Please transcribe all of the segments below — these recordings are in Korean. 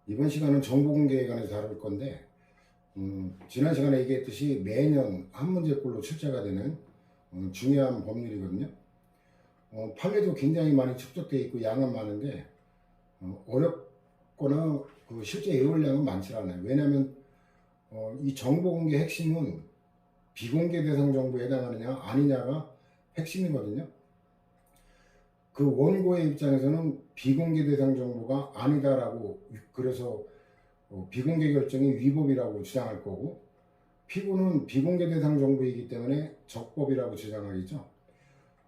이번 시간은 정보공개에 관해서 다룰 건데, 지난 시간에 얘기했듯이 매년 한 문제꼴로 출제가 되는 중요한 법률이거든요. 판례도 굉장히 많이 축적되어 있고 양은 많은데 어렵거나 실제 외울량은 많지 않아요. 왜냐하면 이 정보공개 핵심은 비공개 대상 정보에 해당하느냐 아니냐가 핵심이거든요. 그 원고의 입장에서는 비공개 대상 정보가 아니다라고, 그래서 비공개 결정이 위법이라고 주장할 거고, 피고는 비공개 대상 정보이기 때문에 적법이라고 주장하겠죠.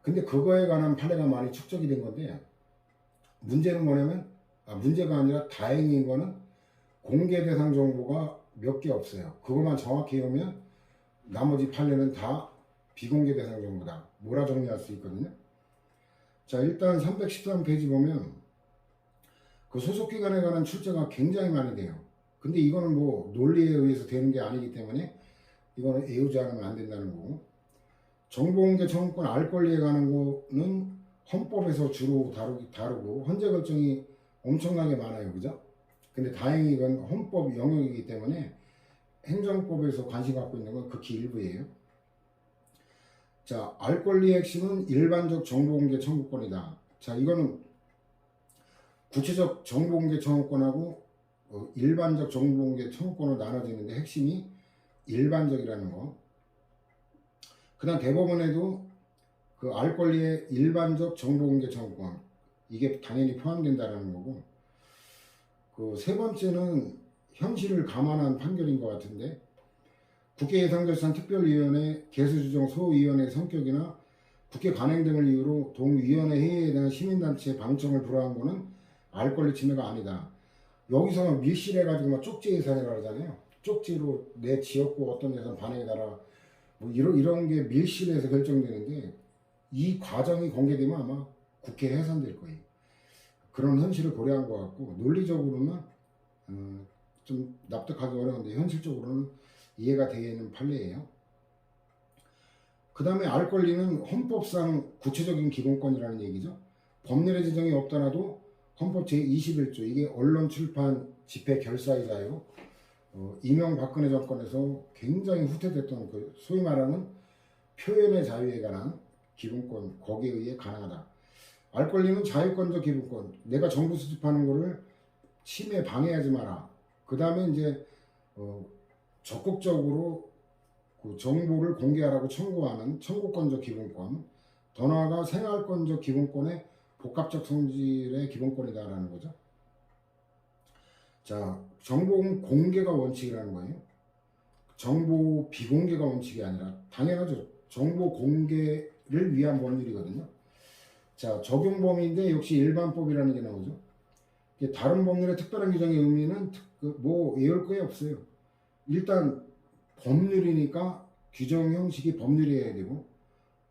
근데 그거에 관한 판례가 많이 축적이 된 건데, 문제는 뭐냐면, 문제가 아니라 다행인 거는 공개 대상 정보가 몇 개 없어요. 그것만 정확히 외우면 나머지 판례는 다 비공개 대상 정보다 몰아 정리할 수 있거든요. 자, 일단 313페이지 보면 그 소속기관에 관한 출제가 굉장히 많이 돼요. 근데 이거는 뭐 논리에 의해서 되는 게 아니기 때문에 이거는 외우지 않으면 안 된다는 거고, 정보공개 청구권 알 권리에 관한 거는 헌법에서 주로 다루고 헌재 결정이 엄청나게 많아요. 그죠? 근데 다행히 이건 헌법 영역이기 때문에 행정법에서 관심 갖고 있는 건 극히 일부예요. 자, 알 권리의 핵심은 일반적 정보공개 청구권이다. 자, 이거는 구체적 정보공개 청구권하고 일반적 정보공개 청구권으로 나눠지는데 핵심이 일반적이라는 거. 그 다음 대법원에도 그 알 권리의 일반적 정보공개 청구권, 이게 당연히 포함된다는 거고, 그 세 번째는 현실을 감안한 판결인 것 같은데, 국회 예산결산특별위원회 개수조정 소위원회 성격이나 국회 관행 등을 이유로 동위원회 회의에 대한 시민단체의 방청을 불허한 거는 알 권리 침해가 아니다. 여기서 밀실해가지고 막 쪽지 예산이라고 하잖아요. 쪽지로 내 지역구 어떤 예산 반영해달라, 뭐 이런 게 밀실에서 결정되는데, 이 과정이 공개되면 아마 국회에 해산될 거예요. 그런 현실을 고려한 것 같고, 논리적으로는 좀 납득하기 어려운데 현실적으로는 이해가 되는 판례예요. 그 다음에 알 권리는 헌법상 구체적인 기본권이라는 얘기죠. 법률의 지정이 없더라도 헌법 제21조, 이게 언론, 출판, 집회, 결사이자요. 이명박근혜 정권에서 굉장히 후퇴됐던 그 소위 말하는 표현의 자유에 관한 기본권, 거기에 의해 가능하다. 알 권리는 자유권적 기본권, 내가 정보 수집하는 거를 침해 방해하지 마라. 그 다음에 이제 적극적으로 그 정보를 공개하라고 청구하는 청구권적 기본권, 더 나아가 생활권적 기본권의 복합적 성질의 기본권이다라는 거죠. 자, 정보 공개가 원칙이라는 거예요. 정보 비공개가 원칙이 아니라, 당연하죠. 정보 공개를 위한 법률이거든요. 자, 적용 범위인데 역시 일반법이라는 게 나오죠. 다른 법률의 특별한 규정의 의미는 뭐 외울 거 없어요. 일단 법률이니까 규정 형식이 법률이어야 되고,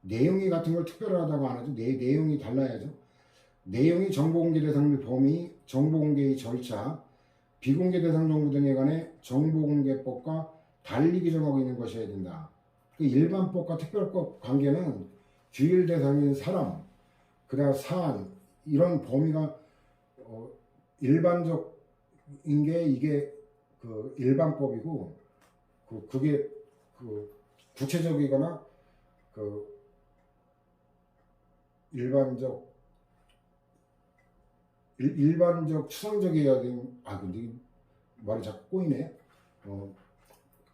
내용이 같은 걸 특별하다고 안 하죠. 내용이 달라야죠. 내용이 정보공개 대상 및 범위, 정보공개의 절차, 비공개 대상 정보 등에 관해 정보공개법과 달리 규정하고 있는 것이어야 된다. 그 일반법과 특별법 관계는 규율 대상인 사람, 그 다음 사안, 이런 범위가 일반적인 게 이게 그 일반법이고, 그게 그 구체적이거나 그 일반적 추상적이어야 되는, 근데 말이 자꾸 꼬이네.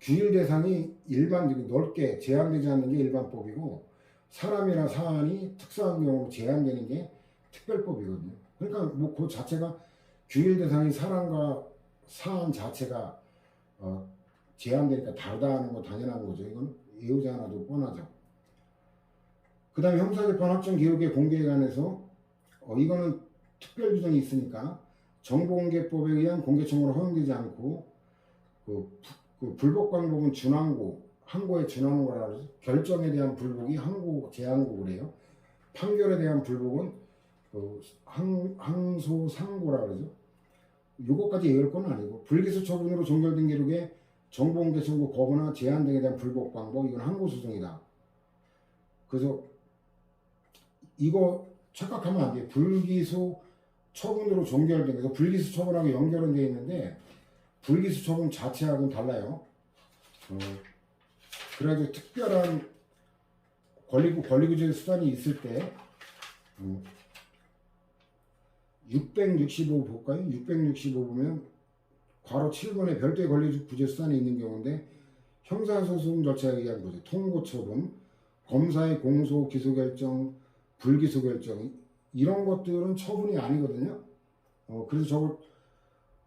규율 대상이 일반적인 넓게 제한되지 않는 게 일반법이고, 사람이나 사안이 특수한 경우로 제한되는 게 특별법이거든요. 그러니까 뭐 그 자체가 규율 대상이 사람과 사안 자체가 제한되니까 다르다는 거 당연한 거죠. 이건 외우지 않아도 뻔하죠. 그 다음에 형사재판 확정 기록의 공개에 관해서 이거는 특별 규정이 있으니까 정보공개법에 의한 공개 청구는 허용되지 않고, 그 불복 방법은 준항고, 항고의 준항고라 그러죠. 결정에 대한 불복이 항고, 재항고 그래요. 판결에 대한 불복은 항소 상고라 그러죠. 요거까지 외울 건 아니고, 불기소 처분으로 종결된 기록에 정보공개 청구 거부나 제한 등에 대한 불복 방법, 이건 항고소송이다. 그래서 이거 착각하면 안 돼요. 불기소 처분으로 종결된 그래서 불기소 처분하고 연결은 되어 있는데 불기소 처분 자체하고는 달라요. 그래가지고 특별한 권리구제 수단이 있을 때 665 볼까요? 665 보면 괄호 7번에 별도의 권리구제 수단이 있는 경우인데 형사소송 절차에 의한 거죠. 통고처분, 검사의 공소, 기소결정, 불기소결정 이런 것들은 처분이 아니거든요. 그래서 저걸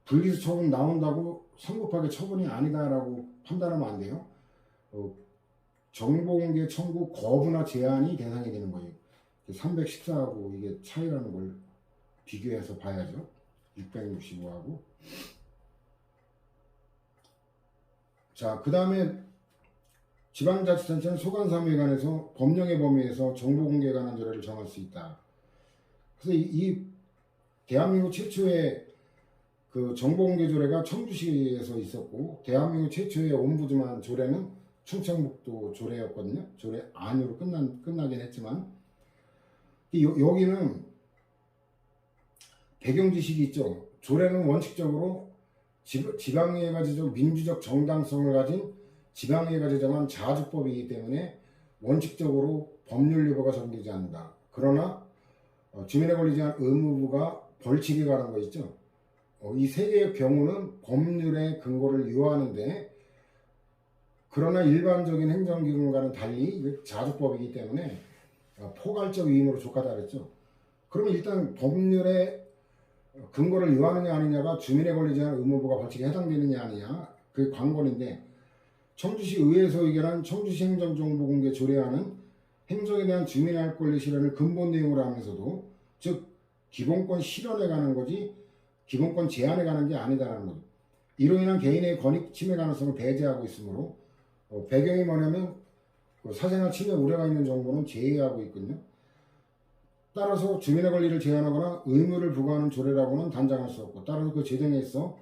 불기소 처분 나온다고 성급하게 처분이 아니다라고 판단하면 안 돼요. 정보공개 청구 거부나 제한이 대상이 되는 거예요. 314하고 이게 차이라는 걸 비교해서 봐야죠. 665하고. 자, 그 다음에 지방자치단체는 소관사무에 관해서 법령의 범위에서 정보공개에 관한 조례를 정할 수 있다. 그래서 이 대한민국 최초의 그 정보공개 조례가 청주시에서 있었고 대한민국 최초의 옴부드만 조례는 충청북도 조례였거든요. 조례 안으로 끝나긴 했지만 여기는 배경 지식이 있죠. 조례는 원칙적으로 지방의회가 제정 민주적 정당성을 가진 지방의회가 제정한 자주법이기 때문에 원칙적으로 법률 유보가 적용되지 않는다. 그러나 주민의 권리 제한 의무부가 벌칙에 관한 거 있죠. 이 세 개의 경우는 법률의 근거를 유효하는데 그러나 일반적인 행정기관과는 달리 자주법이기 때문에 포괄적 의무로 족하다 그랬죠. 그러면 일단 법률의 근거를 유효하느냐 아니냐가 주민의 권리 제한 의무부가 벌칙에 해당되느냐 아니냐 그게 관건인데 청주시 의회에서 의결한 청주시 행정정보공개 조례안은 행정에 대한 주민의 할 권리 실현을 근본 내용으로 하면서도 즉 기본권 실현에 관한 거지 기본권 제한에 관한 게 아니다라는 거죠. 이로 인한 개인의 권익 침해 가능성을 배제하고 있으므로 배경이 뭐냐면 사생활 침해 우려가 있는 정보는 제외하고 있거든요. 따라서 주민의 권리를 제한하거나 의무를 부과하는 조례라고는 단정할 수 없고 따라서 그 제정에 있어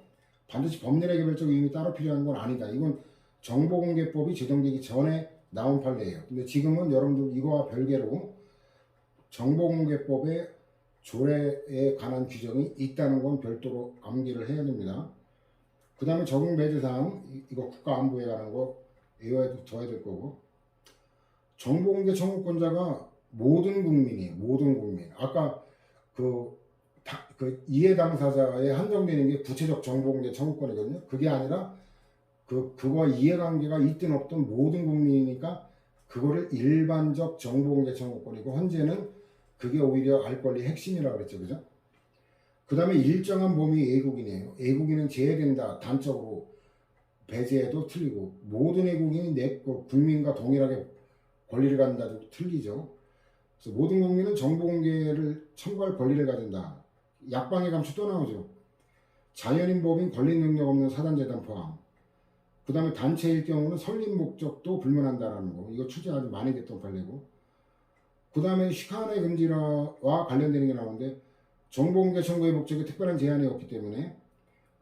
반드시 법률의 개별적 의미 따로 필요한 건 아니다. 이건 정보공개법이 제정되기 전에 나온 판례예요. 근데 지금은 여러분들 이거와 별개로 정보공개법에 조례에 관한 규정이 있다는 건 별도로 암기를 해야 됩니다. 그 다음에 적용 배제사항 이거 국가안보에 관한 거 외워둬야 될 거고 정보공개 청구권자가 모든 국민이에요. 모든 국민. 아까 그 이해 당사자에 한정되는 게 구체적 정보공개 청구권이거든요. 그게 아니라 그거와 이해관계가 있든 없든 모든 국민이니까 그거를 일반적 정보공개 청구권이고 현재는 그게 오히려 알 권리 핵심이라고 그랬죠. 그죠? 그 다음에 일정한 범위 애국인이에요. 애국인은 제외된다. 단적으로 배제해도 틀리고 모든 애국인이 국민과 동일하게 권리를 갖는다도 틀리죠. 그래서 모든 국민은 정보공개를 청구할 권리를 가진다. 약방의 감축 또 나오죠. 자연인 법인 권리 능력 없는 사단재단 포함. 그 다음에 단체일 경우는 설립 목적도 불문한다라는 거. 이거 취재 아주 많이 됐던 판례고. 그 다음에 시카의 금지와 관련되는 게 나오는데 정보공개 청구의 목적에 특별한 제한이 없기 때문에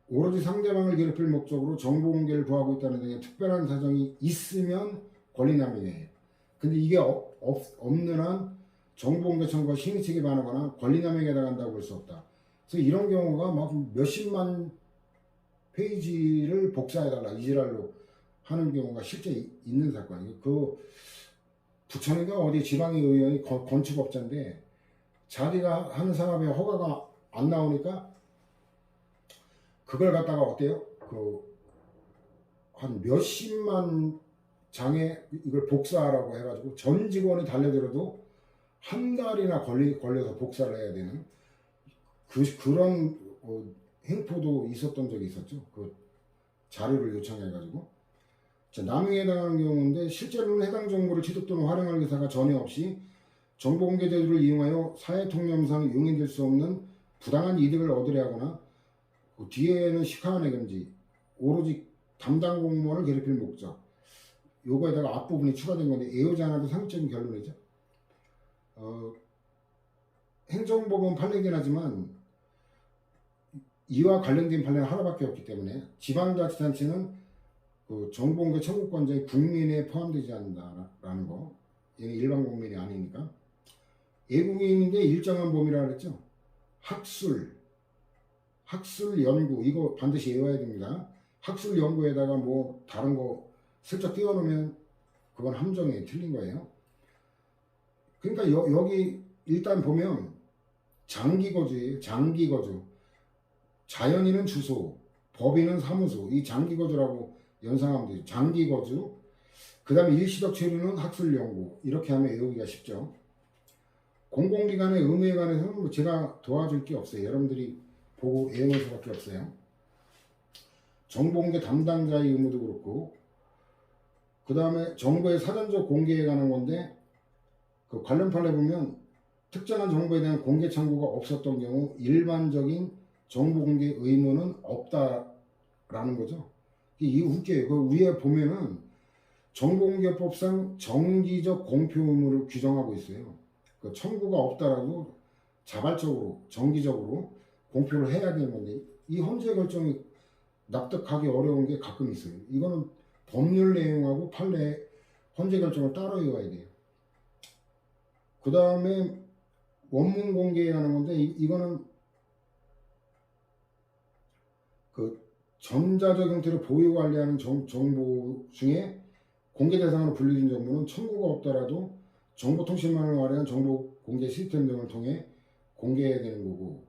오로지 상대방을 괴롭힐 목적으로 정보공개를 구하고 있다는 등의 특별한 사정이 있으면 권리남용이에요. 근데 이게 없는 한 정보공개 청구가 심의 측에 반하거나 권리남용에 해당한다고 볼 수 없다. 그래서 이런 경우가 막 몇십만 페이지를 복사해달라 이지랄로 하는 경우가 실제 있는 사건이에요. 그 부천인가 어디 지방의 의원이 건축업자인데 자기가 하는 사업에 허가가 안 나오니까 그걸 갖다가 어때요? 한 몇십만 장에 이걸 복사하라고 해가지고 전 직원이 달려들어도 한 달이나 걸려서 복사를 해야 되는 그런 행포도 있었던 적이 있었죠. 그 자료를 요청해가지고. 자, 남용에 해당하는 경우인데 실제로는 해당 정보를 취득 또는 활용할 의사가 전혀 없이 정보공개 제도를 이용하여 사회통념상 용인될 수 없는 부당한 이득을 얻으려 하거나 그 뒤에는 시카한의 금지, 오로지 담당 공무원을 괴롭힐 목적 요거에다가 앞부분이 추가된 건데 애호지 않아도 상식적인 결론이죠. 행정법은 판례긴 하지만 이와 관련된 판례는 하나밖에 없기 때문에 지방자치단체는 그 정보공개 청구권자의 국민에 포함되지 않는다라는 거. 얘는 일반 국민이 아니니까. 애국인인데 일정한 범위라 그랬죠. 학술, 학술 연구 이거 반드시 외워야 됩니다. 학술 연구에다가 뭐 다른 거 슬쩍 띄워놓으면 그건 함정에 틀린 거예요. 그러니까 여기 일단 보면 장기거주예요. 장기거주. 자연인은 주소, 법인은 사무소. 이 장기거주라고 연상하면 되죠. 장기거주. 그 다음에 일시적 체류는 학술연구. 이렇게 하면 외우기가 쉽죠. 공공기관의 의무에 관해서는 뭐 제가 도와줄 게 없어요. 여러분들이 보고 외우는 수밖에 없어요. 정보공개 담당자의 의무도 그렇고, 그 다음에 정보의 사전적 공개에 관한 건데, 그 관련 판례 보면 특정한 정보에 대한 공개 청구가 없었던 경우 일반적인 정보 공개 의무는 없다라는 거죠. 이게 웃겨요. 그 위에 보면은 정보공개법상 정기적 공표 의무를 규정하고 있어요. 그 청구가 없다라도 자발적으로 정기적으로 공표를 해야 되는 건데 이 헌재 결정이 납득하기 어려운 게 가끔 있어요. 이거는 법률 내용하고 판례 헌재 결정을 따로 외워야 돼요. 그 다음에 원문 공개하는 건데 이거는 그 전자적 형태로 보유 관리하는 정보 중에 공개 대상으로 분류된 정보는 청구가 없더라도 정보통신망을 활용한 정보 공개 시스템 등을 통해 공개해야 되는 거고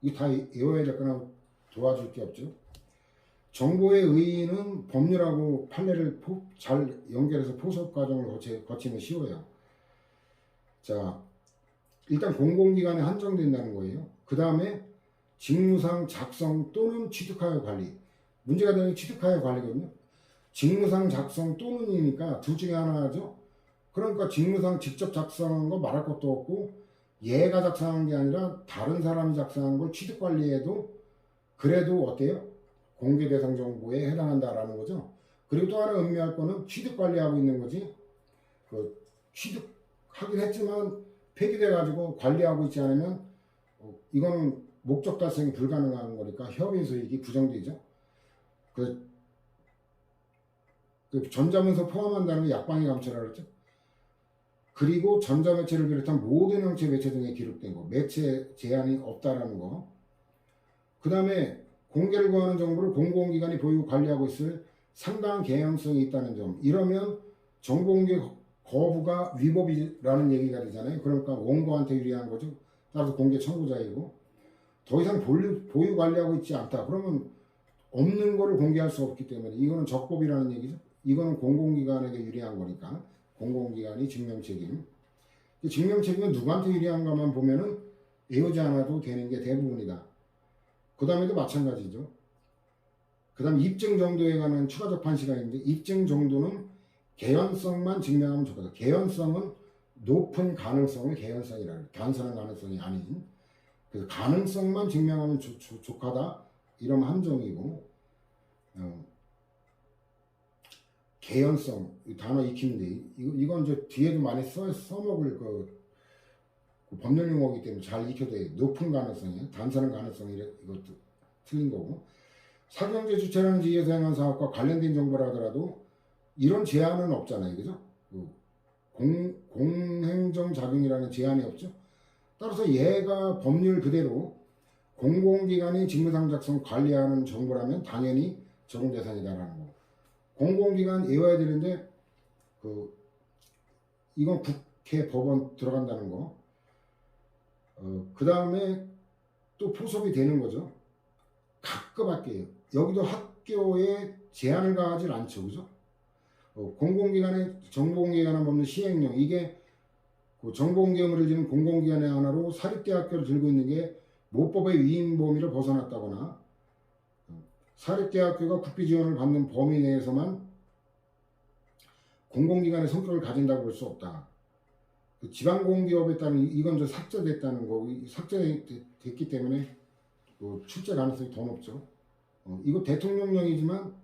이거 다 외워야 될 거나 도와줄 게 없죠. 정보의 의의는 법률하고 판례를 잘 연결해서 포섭 과정을 거치면 쉬워요. 자, 일단 공공기관에 한정된다는 거예요. 그 다음에 직무상 작성 또는 취득하여 관리. 문제가 되는 게 취득하여 관리거든요. 직무상 작성 또는이니까 둘 중에 하나죠. 그러니까 직무상 직접 작성한 거 말할 것도 없고 얘가 작성한 게 아니라 다른 사람이 작성한 걸 취득 관리해도 그래도 어때요? 공개 대상 정보에 해당한다라는 거죠. 그리고 또 하나 의미할 거는 취득 관리하고 있는 거지. 그 취득하긴 했지만 폐기돼 가지고 관리하고 있지 않으면 이거는 목적 달성이 불가능한 거니까 협의 수익이 부정되죠. 그 전자문서 포함한다는 게 약방의 감체라고 그랬죠. 그리고 전자매체를 비롯한 모든 형체 매체 등에 기록된 거, 매체 제한이 없다라는 거. 그 다음에 공개를 구하는 정보를 공공기관이 보유 관리하고 있을 상당한 개연성이 있다는 점. 이러면 정보공개 거부가 위법이라는 얘기가 되잖아요. 그러니까 원고한테 유리한 거죠. 따라서 공개 청구자이고 더 이상 보유 관리하고 있지 않다. 그러면 없는 거를 공개할 수 없기 때문에 이거는 적법이라는 얘기죠. 이거는 공공기관에게 유리한 거니까 공공기관이 증명책임. 증명책임은 누구한테 유리한가만 보면은 외우지 않아도 되는 게 대부분이다. 그 다음에도 마찬가지죠. 그 다음 입증 정도에 관한 추가적 판시가 있는데 입증 정도는 개연성만 증명하면 좋거든. 개연성은 높은 가능성을 개연성이라고 해요. 단순한 가능성이 아닌. 그래서 가능성만 증명하면 족하다. 이러면 함정이고 개연성 이 단어 익히는데 이건 이제 뒤에도 많이 써먹을 그 법률 용어이기 때문에 잘 익혀야 돼요. 높은 가능성이에요. 단순한 가능성이 이것도 틀린 거고 사경제 주체라는 지위에서 행한 사업과 관련된 정보라 하더라도 이런 제한은 없잖아요. 그죠? 공행정 작용이라는 제한이 없죠. 따라서 얘가 법률 그대로 공공기관이 직무상 작성 관리하는 정보라면 당연히 적용 대상이다라는 거. 공공기관 외워야 되는데 이건 국회 법원 들어간다는 거. 그 다음에 또 포섭이 되는 거죠. 가끔 할게요. 여기도 학교에 제한을 가하지 않죠. 그죠? 공공기관의 정보공개관한 법률 시행령 이게 그 정보공개 의무를 지는 공공기관의 하나로 사립대학교를 들고 있는 게 모법의 위임 범위를 벗어났다거나 사립대학교가 국비 지원을 받는 범위 내에서만 공공기관의 성격을 가진다고 볼 수 없다. 그 지방공기업에 따른 이건 삭제됐다는 거, 삭제됐기 때문에 출제 가능성이 더 높죠. 이거 대통령령이지만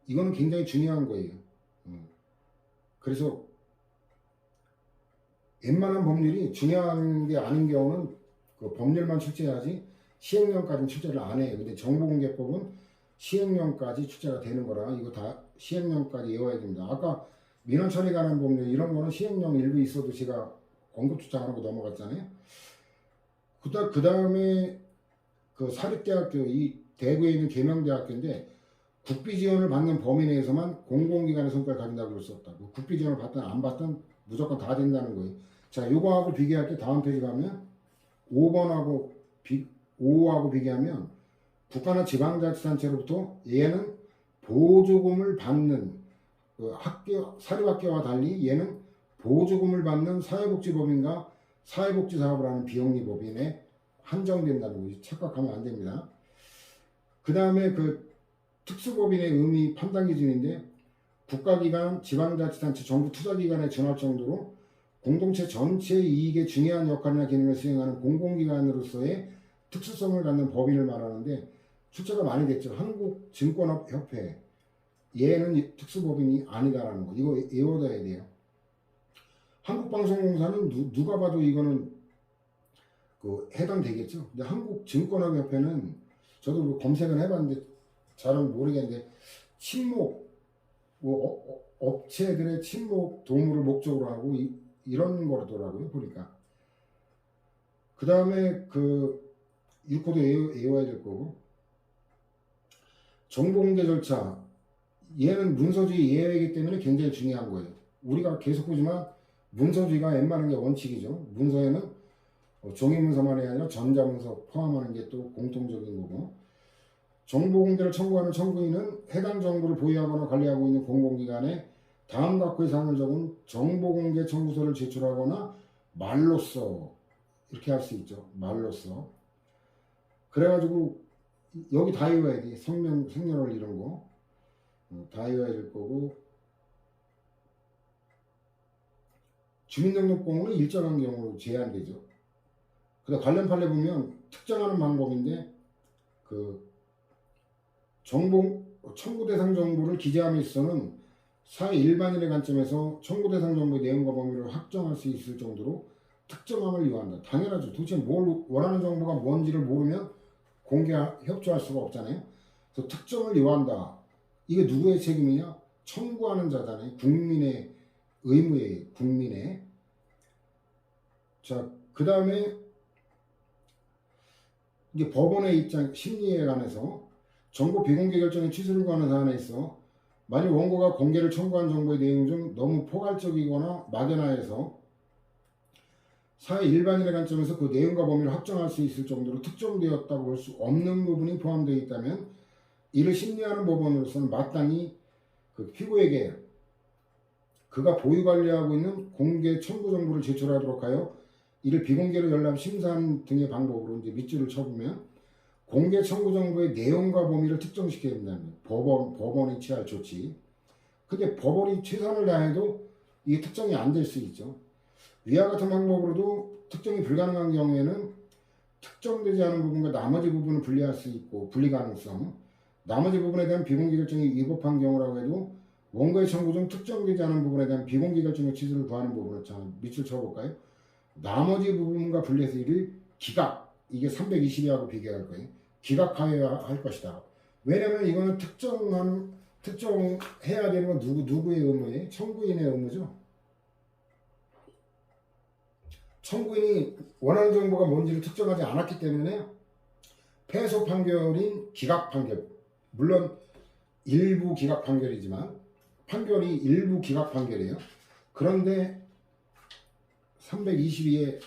이거는 굉장히 중요한 거예요. 그래서 웬만한 법률이 중요한 게 아닌 경우는 그 법률만 출제하지 시행령까지는 출제를 안 해요. 근데 정보공개법은 시행령까지 출제가 되는 거라 이거 다 시행령까지 외워야 됩니다. 아까 민원 처리 관한 법률 이런 거는 시행령 일부 있어도 제가 언급 주장하고 넘어갔잖아요. 그 다음에 그 사립대학교, 이 대구에 있는 계명대학교인데 국비 지원을 받는 범위 내에서만 공공기관의 성과를 가진다고 그럴 수 없다고. 국비 지원을 받든 안 받든 무조건 다 된다는 거예요. 자, 요거하고 비교할 때 다음 페이지 가면 5번하고 5하고 비교하면 국가나 지방자치단체로부터 얘는 보조금을 받는 그 학교, 사립학교와 달리 얘는 보조금을 받는 사회복지법인과 사회복지사업을 하는 비영리법인에 한정된다는 거지. 착각하면 안 됩니다. 그 다음에 그 특수법인의 의미 판단 기준인데 국가기관, 지방자치단체, 정부 투자기관에 준할 정도로 공동체 전체의 이익에 중요한 역할이나 기능을 수행하는 공공기관으로서의 특수성을 갖는 법인을 말하는데 출제가 많이 됐죠. 한국증권업협회 얘는 특수법인이 아니다라는 거. 이거 외워둬야 돼요. 한국방송공사는 누가 봐도 이거는 그 해당되겠죠. 근데 한국증권업협회는 저도 뭐 검색을 해봤는데 잘은 모르겠는데 친목 뭐 업체들의 친목 도모를 목적으로 하고 이런 거더라고요 보니까. 그 다음에 그 6호도 외워야 될 거고 정보공개 절차 얘는 문서주의 예외이기 때문에 굉장히 중요한 거예요. 우리가 계속 보지만 문서주의가 웬만한 게 원칙이죠. 문서에는 종이문서만이 아니라 전자문서 포함하는 게 또 공통적인 거고 정보공개를 청구하는 청구인은 해당 정보를 보유하거나 관리하고 있는 공공기관에 다음 각호의 사항을 적은 정보공개 청구서를 제출하거나 말로써 이렇게 할 수 있죠. 말로써. 그래가지고 여기 다 외워야 돼. 성명, 생년월 이런 거 다 외워야 될 거고 주민등록번호는 일정한 경우로 제한되죠. 근데 관련 판례 보면 특정하는 방법인데 그 정보 청구 대상 정보를 기재함에 있어서는 사회 일반인의 관점에서 청구 대상 정보의 내용과 범위를 확정할 수 있을 정도로 특정함을 요한다. 당연하죠. 도대체 뭘 원하는 정보가 뭔지를 모르면 공개 협조할 수가 없잖아요. 그래서 특정을 요한다. 이게 누구의 책임이냐? 청구하는 자잖아요. 국민의 의무예요. 국민의. 자, 그 다음에 이제 법원의 입장 심리에 관해서 정보 비공개 결정의 취소를 구하는 사안에 있어 만일 원고가 공개를 청구한 정보의 내용 중 너무 포괄적이거나 막연하여서 사회 일반인의 관점에서 그 내용과 범위를 확정할 수 있을 정도로 특정되었다고 볼 수 없는 부분이 포함되어 있다면 이를 심리하는 법원으로서는 마땅히 그 피고에게 그가 보유 관리하고 있는 공개 청구 정보를 제출하도록 하여 이를 비공개로 열람 심사하는 등의 방법으로 이제 밑줄을 쳐보면 공개 청구 정보의 내용과 범위를 특정시켜야 된다는 거예요. 법원이 취할 조치. 근데 법원이 최선을 다해도 이게 특정이 안 될 수 있죠. 위와 같은 방법으로도 특정이 불가능한 경우에는 특정되지 않은 부분과 나머지 부분을 분리할 수 있고 분리 가능성 나머지 부분에 대한 비공개 결정이 위법한 경우라고 해도 원고의 청구 중 특정되지 않은 부분에 대한 비공개 결정의 취소를 구하는 부분을 참 밑줄 쳐볼까요? 나머지 부분과 분리해서 이를 기각 이게 322하고 비교할 거예요. 기각하여야 할 것이다. 왜냐면 이거는 특정해야 되는 건 누구의 의무예요? 청구인의 의무죠. 청구인이 원하는 정보가 뭔지를 특정하지 않았기 때문에 패소 판결인 기각 판결 물론 일부 기각 판결이지만 판결이 일부 기각 판결이에요. 그런데 322의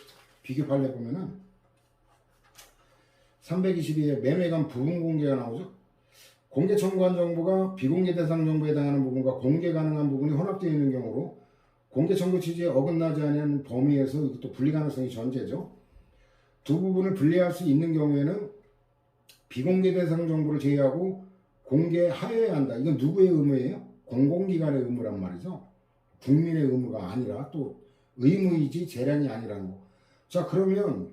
비교 판례 보면은 322의 매매관 부분 공개가 나오죠. 공개 청구한 정보가 비공개 대상 정보에 해당하는 부분과 공개 가능한 부분이 혼합되어 있는 경우로 공개 청구 취지에 어긋나지 않은 범위에서 이것도 분리 가능성이 전제죠. 두 부분을 분리할 수 있는 경우에는 비공개 대상 정보를 제외하고 공개하여야 한다. 이건 누구의 의무예요? 공공기관의 의무란 말이죠. 국민의 의무가 아니라 또 의무이지 재량이 아니라는 거. 자, 그러면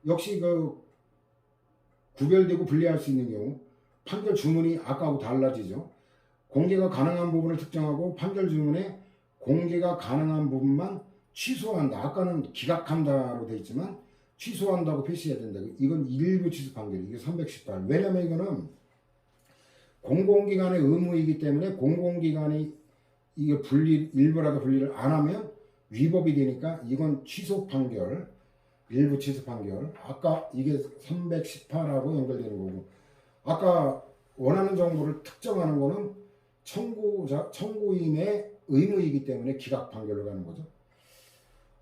역시 그 구별되고 분리할 수 있는 경우 판결 주문이 아까하고 달라지죠. 공개가 가능한 부분을 특정하고 판결 주문에 공개가 가능한 부분만 취소한다. 아까는 기각한다로 되어 있지만 취소한다고 표시해야 된다. 이건 일부 취소 판결. 이게 318. 왜냐면 이거는 공공기관의 의무이기 때문에 공공기관이 이게 일부라도 분리를 안 하면 위법이 되니까 이건 취소 판결. 일부 취소 판결. 아까 이게 318하고 연결되는 거고, 아까 원하는 정보를 특정하는 거는 청구인의 의무이기 때문에 기각 판결로 가는 거죠.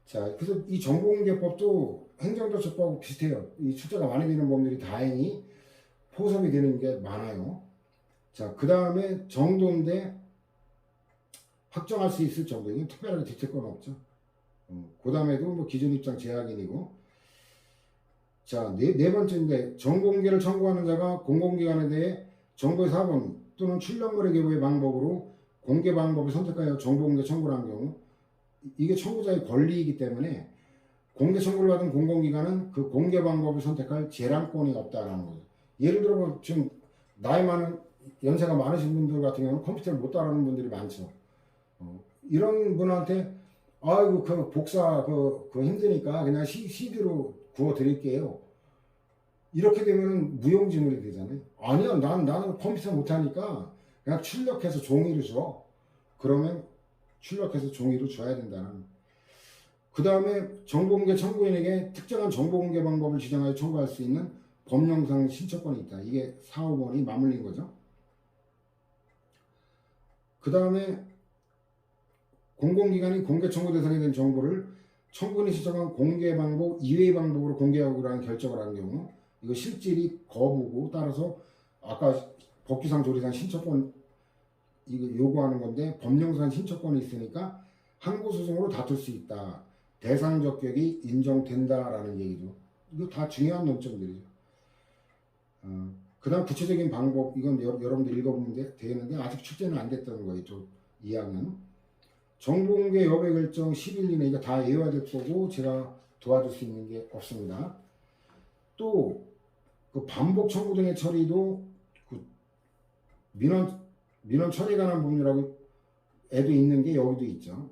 자, 그래서 이 정보공개법도 행정조처법하고 비슷해요. 이 출제가 많이 되는 법률이 다행히 포섭이 되는 게 많아요. 자, 그 다음에 정도인데 확정할 수 있을 정도. 이건 특별하게 뒤틀 건 없죠. 그 다음에도 뭐 기존 입장 제약인이고. 자, 네 번째인데 정보공개를 청구하는 자가 공공기관에 대해 정보의 사본 또는 출력물의 개보의 방법으로 공개 방법을 선택하여 정보공개 청구를 한 경우, 이게 청구자의 권리이기 때문에 공개 청구를 받은 공공기관은 그 공개 방법을 선택할 재량권이 없다라는 거죠. 예를 들어 뭐 지금 나이 많은 연세가 많으신 분들 같은 경우는 컴퓨터를 못 따르는 분들이 많죠. 이런 분한테 아이고 그 복사 그 힘드니까 그냥 CD로 구워 드릴게요. 이렇게 되면 무용지물이 되잖아요. 아니요, 나는 컴퓨터 못하니까 그냥 출력해서 종이로 줘. 그러면 출력해서 종이로 줘야 된다는. 그 다음에 정보공개 청구인에게 특정한 정보공개 방법을 지정하여 청구할 수 있는 법령상 신청권이 있다. 이게 4, 5번이 맞물린 거죠. 그 다음에 공공기관이 공개 청구 대상이 된 정보를 청구인이 신청한 공개 방법 이외의 방법으로 공개하고라는 결정을 한 경우, 이거 실질이 거부고, 따라서 아까 법규상 조리상 신청권 이거 요구하는 건데 법령상 신청권이 있으니까 항고소송으로 다툴 수 있다. 대상 적격이 인정된다라는 얘기죠. 이거 다 중요한 논점들이죠. 그 다음 구체적인 방법, 이건 여러분들 읽어보면 되는데 아직 출제는 안 됐다는 거예요. 저 2학년. 정보공개 여부의 결정 10일 이내, 이거 다 외워야 될 거고 제가 도와줄 수 있는 게 없습니다. 또 그 반복 청구 등의 처리도 그 민원 처리에 관한 부분이라고 애도 있는 게 여기도 있죠.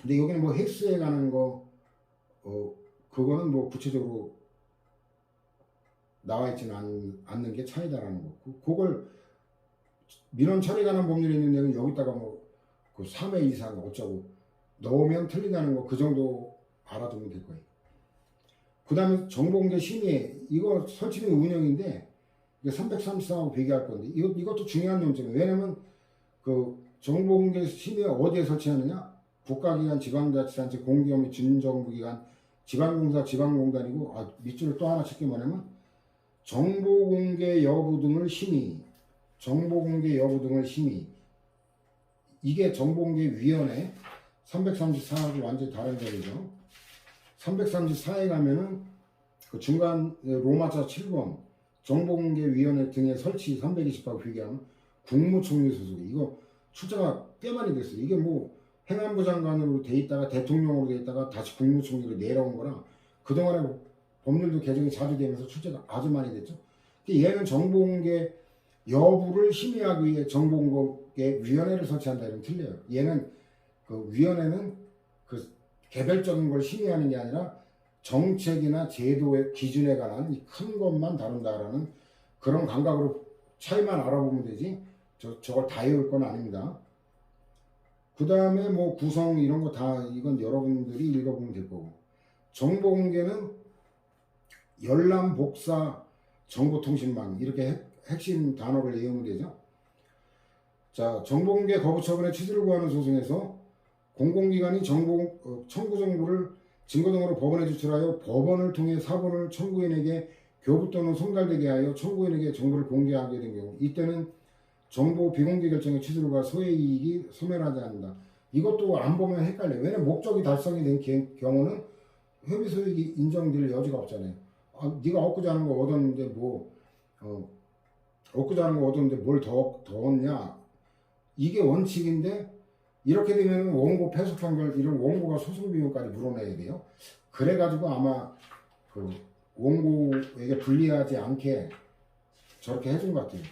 근데 여기는 뭐 횟수에 관한 거 그거는 뭐 구체적으로 나와 있지는 않는 게 차이다라는 거고, 그걸 민원 처리에 관한 법률이 있는 데는 여기다가 뭐 그 3회 이상 어쩌고 넣으면 틀리다는 거, 그 정도 알아두면 될 거예요. 그 다음에 정보공개 심의, 이거 설치 및 운영인데 334하고 비교할 건데 이것도 중요한 논점이에요. 왜냐면 그 정보공개 심의 어디에 설치하느냐? 국가기관, 지방자치단체, 공기업 및 준정부기관, 지방공사, 지방공단이고, 밑줄을 또 하나 칠게 뭐냐면 정보공개 여부 등을 심의, 정보공개 여부 등을 심의. 이게 정보공개위원회 334하고 완전히 다른 점이죠. 334에 가면은 그 중간 로마자 7번 정보공개위원회 등의 설치 320하고 비교하면 국무총리 소속이, 이거 출제가 꽤 많이 됐어요. 이게 뭐 행안부 장관으로 돼 있다가 대통령으로 돼 있다가 다시 국무총리로 내려온 거라 그동안에 법률도 개정이 자주 되면서 출제가 아주 많이 됐죠. 얘는 정보공개 여부를 심의하기 위해 정보공개위원회를 설치한다 이러면 틀려요. 얘는 그 위원회는 그 개별적인 걸 심의하는 게 아니라 정책이나 제도의 기준에 관한 큰 것만 다룬다라는 그런 감각으로 차이만 알아보면 되지 저걸 다 외울 건 아닙니다. 그 다음에 뭐 구성 이런 거 다 이건 여러분들이 읽어보면 될 거고, 정보공개는 열람, 복사, 정보통신망 이렇게 핵심 단어를 외우면 되죠. 자, 정보공개 거부 처분의 취소를 구하는 소송에서 공공기관이 청구 정보를 증거 등으로 법원에 제출하여 법원을 통해 사본을 청구인에게 교부 또는 송달되게 하여 청구인에게 정보를 공개하게 된 경우, 이때는 정보 비공개 결정의 취소를 구하 소의 이익이 소멸하지 않는다. 이것도 안 보면 헷갈려요. 왜냐면 목적이 달성이 된 경우는 협의 소익이 인정될 여지가 없잖아요. 네가 얻고자 하는 거 얻었는데 얻고자 하는 거 얻었는데 뭘 더 얻냐? 이게 원칙인데 이렇게 되면 원고 패소 판결, 이런 원고가 소송 비용까지 물어내야 돼요. 그래가지고 아마 그 원고에게 불리하지 않게 저렇게 해준 것 같아요.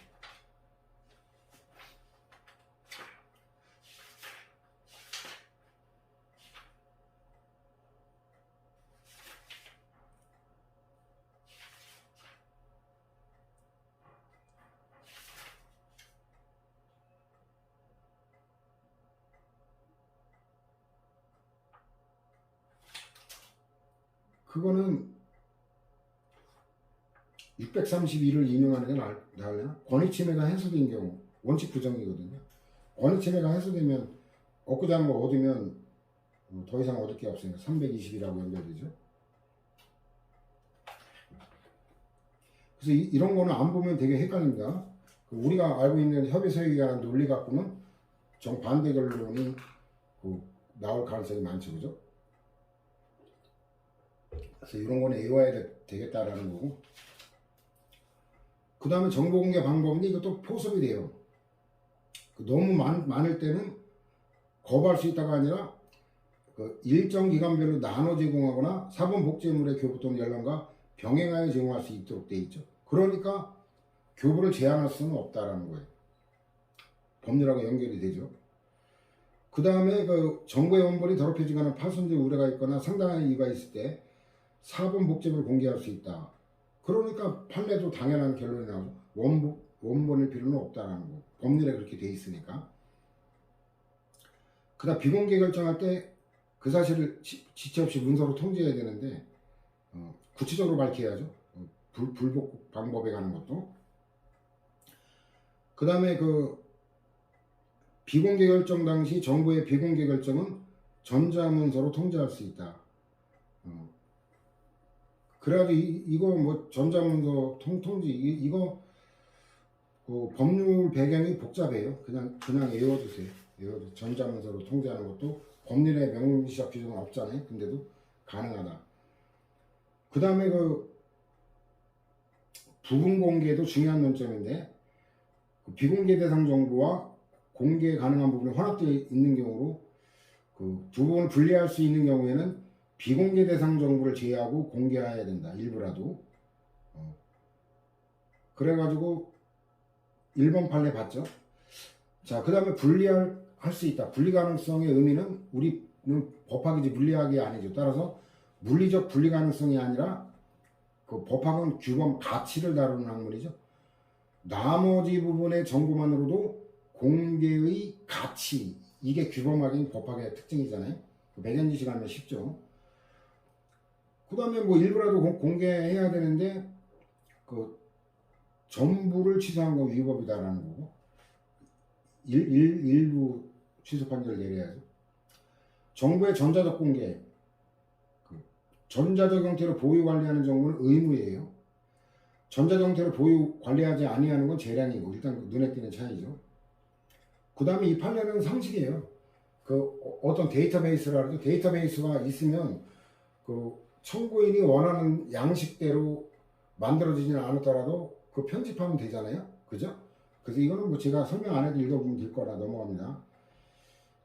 그거는 632를 인용하는 게 나을래나? 권익침해가 해소된 경우 원칙 부정이거든요. 권익침해가 해소되면 얻고자 하는 거 얻으면 더 이상 얻을 게 없으니까 320이라고 연결되죠. 그래서 이런 거는 안 보면 되게 헷갈립니다. 우리가 알고 있는 협의소유기간의 논리 갖고는 정반대 결론이 나올 가능성이 많죠. 그죠? 그래서 이런 거는 외워야 되겠다라는 거고. 그 다음에 정보공개 방법인데 이것도 포섭이 돼요. 너무 많을 때는 거부할 수 있다가 아니라 일정 기간별로 나눠 제공하거나 사본복제물의 교부 또는 열람과 병행하여 제공할 수 있도록 되어 있죠. 그러니까 교부를 제한할 수는 없다라는 거예요. 법률하고 연결이 되죠. 그 다음에 정보의 원본이 더럽혀지거나 파손될 우려가 있거나 상당한 이유가 있을 때 사본복제물을 공개할 수 있다. 그러니까 판례도 당연한 결론이 나오죠. 원본일 필요는 없다라는 거. 법률에 그렇게 돼 있으니까. 그다음 비공개 결정할 때 그 사실을 지체 없이 문서로 통지해야 되는데 구체적으로 밝혀야죠. 불복 방법에 관한 것도. 그 다음에 비공개 결정 당시 정부의 비공개 결정은 전자문서로 통지할 수 있다. 그래가지고 이거 뭐 전자문서 통지 이거 법률 배경이 복잡해요. 그냥 외워두세요. 전자문서로 통지하는 것도 법률에 명시적 규정은 없잖아요. 근데도 가능하다. 그 다음에 부분 공개도 중요한 논점인데 비공개 대상 정보와 공개 가능한 부분이 혼합되어 있는 경우로 두 부분을 분리할 수 있는 경우에는 비공개 대상 정보를 제외하고 공개해야 된다. 일부라도. 그래가지고 1번 판례 봤죠. 자, 그 다음에 분리할 수 있다. 분리 가능성의 의미는 우리는 법학이지 물리학이 아니죠. 따라서 물리적 분리 가능성이 아니라 법학은 규범 가치를 다루는 학문이죠. 나머지 부분의 정보만으로도 공개의 가치, 이게 규범학인 법학의 특징이잖아요. 매견지식 하면 쉽죠. 그 다음에 뭐 일부라도 공개해야 되는데 전부를 취소한 건 위법이다라는 거고 일부 취소 판결을 내려야죠. 정부의 전자적 공개, 전자적 형태로 보유 관리하는 정보는 의무예요. 전자적 형태로 보유 관리하지 아니하는 건 재량이고 일단 눈에 띄는 차이죠. 그 다음에 이 판례는 상식이에요. 어떤 데이터베이스라도 데이터베이스가 있으면 청구인이 원하는 양식대로 만들어지지는 않았더라도 편집하면 되잖아요. 그죠? 그래서 이거는 뭐 제가 설명 안 해도 읽어보면 될 거라 넘어갑니다.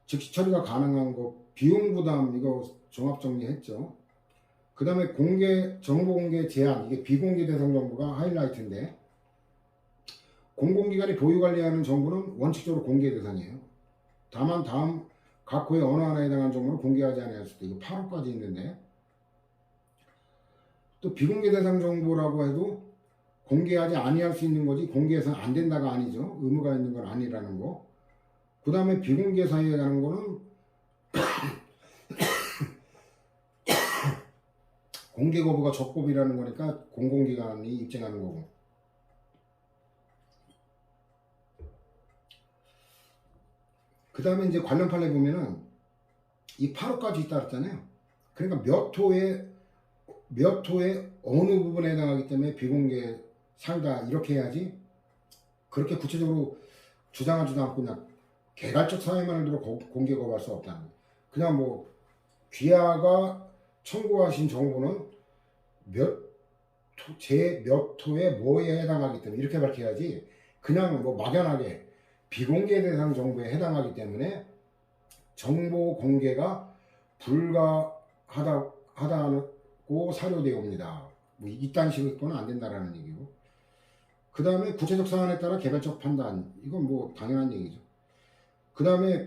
즉시 처리가 가능한 거, 비용 부담 이거 종합 정리했죠. 그 다음에 정보 공개 제한, 이게 비공개 대상 정보가 하이라이트인데 공공기관이 보유 관리하는 정보는 원칙적으로 공개 대상이에요. 다만 각 호의 어느 하나에 해당한 정보는 공개하지 않았을 때 이거 8호까지 있는데 또 비공개 대상 정보라고 해도 공개하지 아니할 수 있는 거지 공개해서는 안 된다가 아니죠. 의무가 있는 건 아니라는 거. 그 다음에 비공개 사유에 관한 거는 공개 거부가 적법이라는 거니까 공공기관이 입증하는 거고. 그 다음에 이제 관련 판례 보면은 이 8호까지 있다 그랬잖아요. 그러니까 몇 호의 어느 부분에 해당하기 때문에 비공개 사유다 이렇게 해야지 그렇게 구체적으로 주장하지도 않고 그냥 개괄적 사유만을 들어 공개 거부할 수 없다는 거예요. 그냥 뭐 귀하가 청구하신 정보는 몇 호에 뭐에 해당하기 때문에 이렇게 밝혀야지 그냥 뭐 막연하게 비공개 대상 정보에 해당하기 때문에 정보 공개가 불가하다고 사료되옵니다. 뭐 이딴 식으로 있고는 안 된다라는 얘기고. 그 다음에 구체적 사안에 따라 개별적 판단, 이건 뭐 당연한 얘기죠. 그 다음에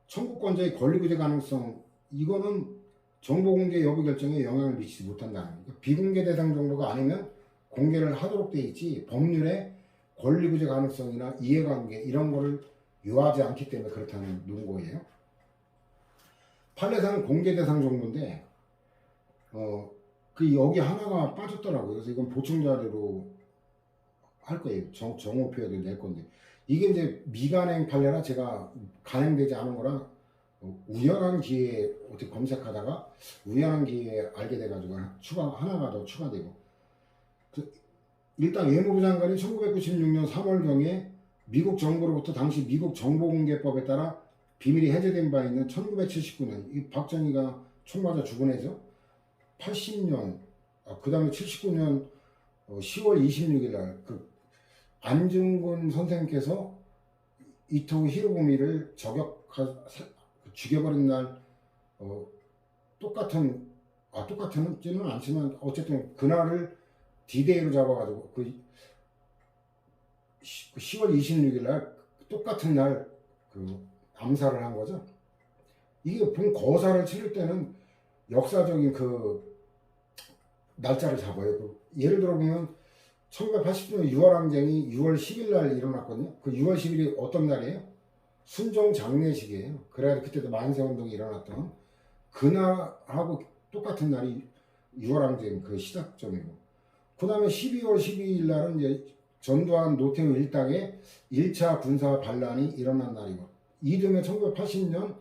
청구권자의 권리구제 가능성, 이거는 정보 공개 여부 결정에 영향을 미치지 못한다는 거예요. 비공개 대상 정보가 아니면 공개를 하도록 돼 있지 법률에 권리구제 가능성이나 이해관계 이런 거를 요하지 않기 때문에 그렇다는 논거예요. 판례상은 공개 대상 정보인데 그 여기 하나가 빠졌더라고요. 그래서 이건 보충 자료로 할 거예요. 정오표에도 낼 건데 이게 이제 미간행 판례라 제가 간행되지 않은 거라 우연한 기회에 어떻게 검색하다가 우연한 기회에 알게 돼가지고 하나가 더 추가되고 일단 외무부 장관이 1996년 3월경에 미국 정부로부터 당시 미국 정보공개법에 따라 비밀이 해제된 바 있는 1979년 이 박정희가 총 맞아 죽은 해죠. 80년 그 다음에 79년 10월 26일 날그 안중근 선생께서 이토 히로부미를 죽여버린 날 똑같은지는 않지만 어쨌든 그날을 디데이로 잡아가지고 그 10월 26일 날 똑같은 날 그 암살을 한 거죠. 이게 본 거사를 치를 때는 역사적인 그 날짜를 잡아요. 예를 들어 보면 1980년 6월 항쟁이 6월 10일 날 일어났거든요. 그 6월 10일이 어떤 날이에요? 순종 장례식이에요. 그래야 그때도 만세운동이 일어났던 그날하고 똑같은 날이 6월 항쟁 그 시작점이고 그 다음에 12월 12일 날은 이제 전두환 노태우 일당의 1차 군사 반란이 일어난 날이고 이듬해 1980년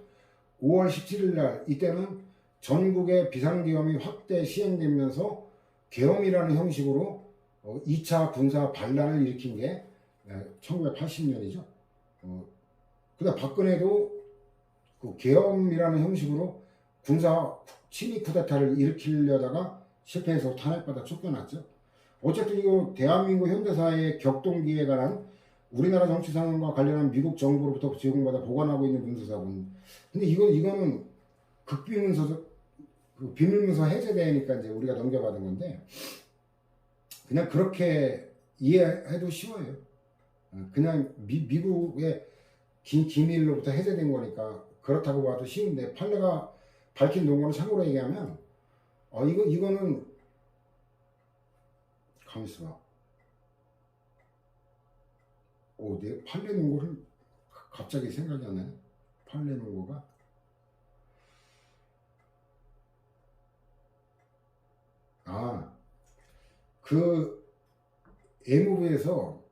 5월 17일 날 이때는 전국의 비상계엄이 확대 시행되면서 계엄이라는 형식으로 2차 군사 반란을 일으킨 게 1980년이죠. 그다음 박근혜도 그 계엄이라는 형식으로 군사 침입 쿠데타를 일으키려다가 실패해서 탄핵받아 쫓겨났죠. 어쨌든 이거 대한민국 현대사의 격동기에 관한 우리나라 정치 상황과 관련한 미국 정부로부터 제공받아 보관하고 있는 문서사본. 근데 이거는 극비문서, 그 비밀문서 해제되니까 이제 우리가 넘겨받은 건데 그냥 그렇게 이해해도 쉬워요. 그냥 미국의 기밀로부터 해제된 거니까 그렇다고 봐도 쉬운데 판례가 밝힌 논거는 참고로 얘기하면 이거는 가만 있어봐. 내 판례 논거를 갑자기 생각이 안 나네. 판례 논거가 그 외무부에서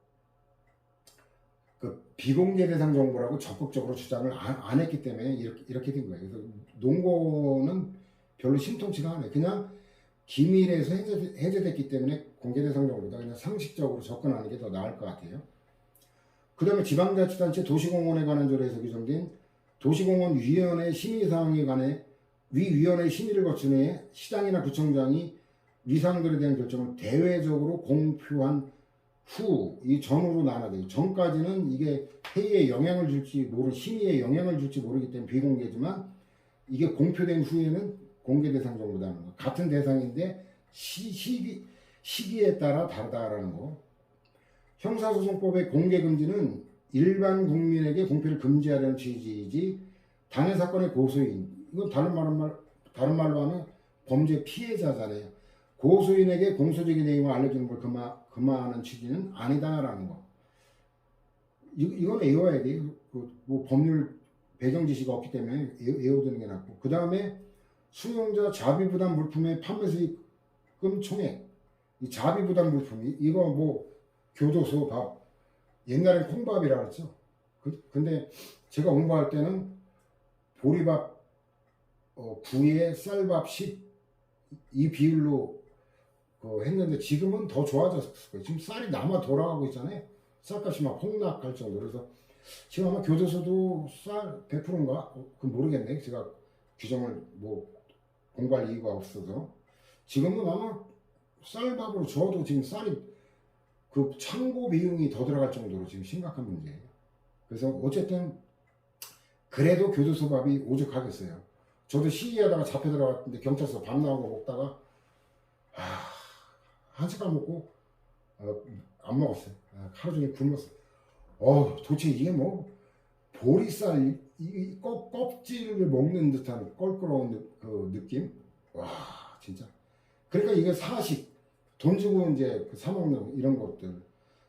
그 비공개 대상 정보라고 적극적으로 주장을 안 했기 때문에 이렇게 된 거예요. 그래서 논거는 별로 심통치가 않아요. 그냥 기밀에서 해제됐기 때문에 공개 대상 정보보다 그냥 상식적으로 접근하는 게 더 나을 것 같아요. 그 다음에 지방자치단체 도시공원에 관한 조례에서 규정된 도시공원위원회 심의사항에 관해 위 위원회 심의를 거친 후에 시장이나 구청장이 위사항들에 대한 결정을 대외적으로 공표한 후 이 전후로 나눠져요. 전까지는 이게 회의에 영향을 줄지 심의에 영향을 줄지 모르기 때문에 비공개지만 이게 공표된 후에는 공개 대상 정보라는 거. 같은 대상인데 시기에 따라 다르다라는 거. 형사소송법의 공개 금지는 일반 국민에게 공표를 금지하려는 취지이지 당해 사건의 고소인 이건 다른 말로 하면 범죄 피해자잖아요. 고소인에게 공소적인 내용을 알려주는 걸 금하는 취지는 아니다라는 거. 이건 외워야 돼요. 뭐 법률 배경 지시가 없기 때문에 외워두는 게 낫고. 그 다음에 수용자 자비부담 물품의 판매 수익금 총액. 이 자비부담 물품 이거 뭐 교도소 밥 옛날엔 콩밥이라 그랬죠. 근데 제가 공부할 때는 보리밥 9에 쌀밥 10 이 비율로 했는데 지금은 더 좋아졌을 거예요. 지금 쌀이 남아 돌아가고 있잖아요. 쌀값이 막 폭락할 정도로. 그래서 지금 아마 교도소도 쌀 100%인가? 그건 모르겠네. 제가 규정을 뭐 공부할 이유가 없어서. 지금은 아마 쌀밥으로 저어도 지금 쌀이 그 창고 비용이 더 들어갈 정도로 지금 심각한 문제예요. 그래서 어쨌든 그래도 교도소 밥이 오죽하겠어요. 저도 시위하다가 잡혀 들어갔는데 경찰서 밥 나오고 먹다가 한 숟갈 먹고 안 먹었어요. 하루 종일 굶었어요. 도대체 이게 뭐 보리쌀 이 껍질을 먹는 듯한 껄끄러운 그 느낌? 와 진짜. 그러니까 이게 사식 돈 주고 이제 사 먹는 이런 것들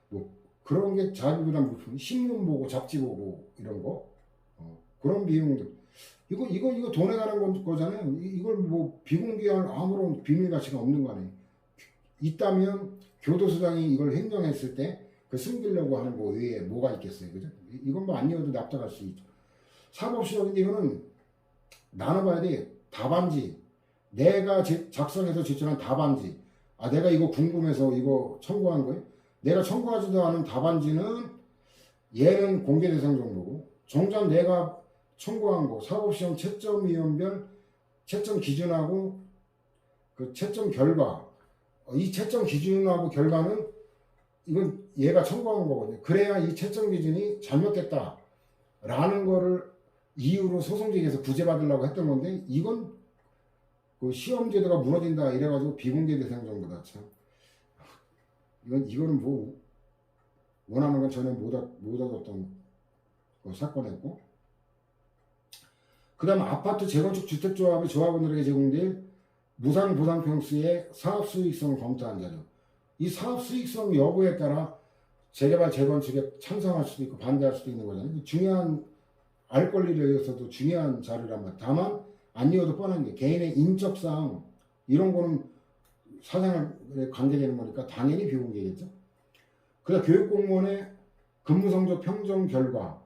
뭐 그런 게 자비부담 물품 신문 보고 잡지 보고 이런 거 그런 비용들 이거 돈에 관한 거잖아요. 이걸 뭐 비공개할 아무런 비밀 가치가 없는 거 아니에요. 있다면 교도소장이 이걸 횡령했을 때 그 숨기려고 하는 거 외에 뭐가 있겠어요, 그죠? 이건 뭐 아니어도 납득할 수 있죠. 사법시험인데 이거는 나눠봐야 돼. 답안지, 내가 작성해서 제출한 답안지, 내가 이거 궁금해서 이거 청구한 거예요. 내가 청구하지도 않은 답안지는 얘는 공개 대상 정보고, 정작 내가 청구한 거 사법시험 채점위원별 채점 기준하고 그 채점 결과, 이 채점 기준하고 결과는 이건 얘가 청구한 거거든요. 그래야 이 채점 기준이 잘못됐다 라는 거를 이유로 소송직에서 구제받으려고 했던 건데, 이건 그 시험 제도가 무너진다 이래가지고 비공개 대상 정보다. 참 이거는 뭐 원하는 건 전혀 못 얻었던 그 사건이었고, 그 다음 아파트 재건축 주택조합의 조합원들에게 제공될 무상보상평수의 사업수익성을 검토한 자료. 이 사업수익성 여부에 따라 재개발 재건축에 찬성할 수도 있고 반대할 수도 있는 거잖아요. 중요한 알 권리를 위해서도 중요한 자료란 말이에요. 다만 안 이어도 뻔한 게 개인의 인적사항 이런 거는 사생활에 관계되는 거니까 당연히 비공개겠죠. 그다음 교육공무원의 근무성적 평점 결과,